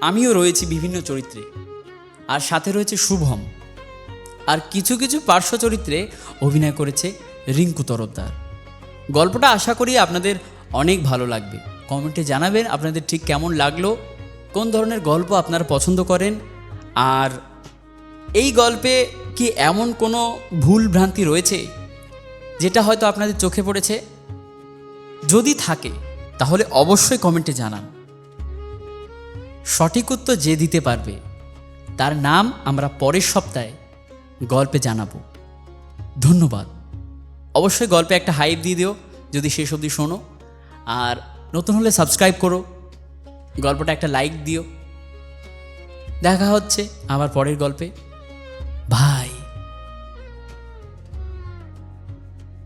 আমিও রয়েছি বিভিন্ন চরিত্রে, আর সাথে রয়েছে শুভম, আর কিছু কিছু পার্শ্ব চরিত্রে অভিনয় করেছে রিঙ্কু তরফদার। গল্পটা আশা করি আপনাদের অনেক ভালো লাগবে। কমেন্টে জানাবেন আপনাদের ঠিক কেমন লাগলো, কোন ধরনের গল্প আপনারা পছন্দ করেন, আর এই গল্পে কি এমন কোনো ভুল ভ্রান্তি রয়েছে যেটা হয়তো আপনাদের চোখে পড়েছে। যদি থাকে তাহলে অবশ্যই কমেন্টে জানান। সঠিক উত্তর যে দিতে পারবে তার নাম আমরা পরের সপ্তাহে গল্পে জানাবো। ধন্যবাদ। অবশ্যই গল্পে একটা হাইপ দিয়ে দিও যদি শেষ অবধি শোনো, আর নতুন হলে সাবস্ক্রাইব করো, গল্পটা একটা লাইক দিও। দেখা হচ্ছে আবার পরের গল্পে। বাই।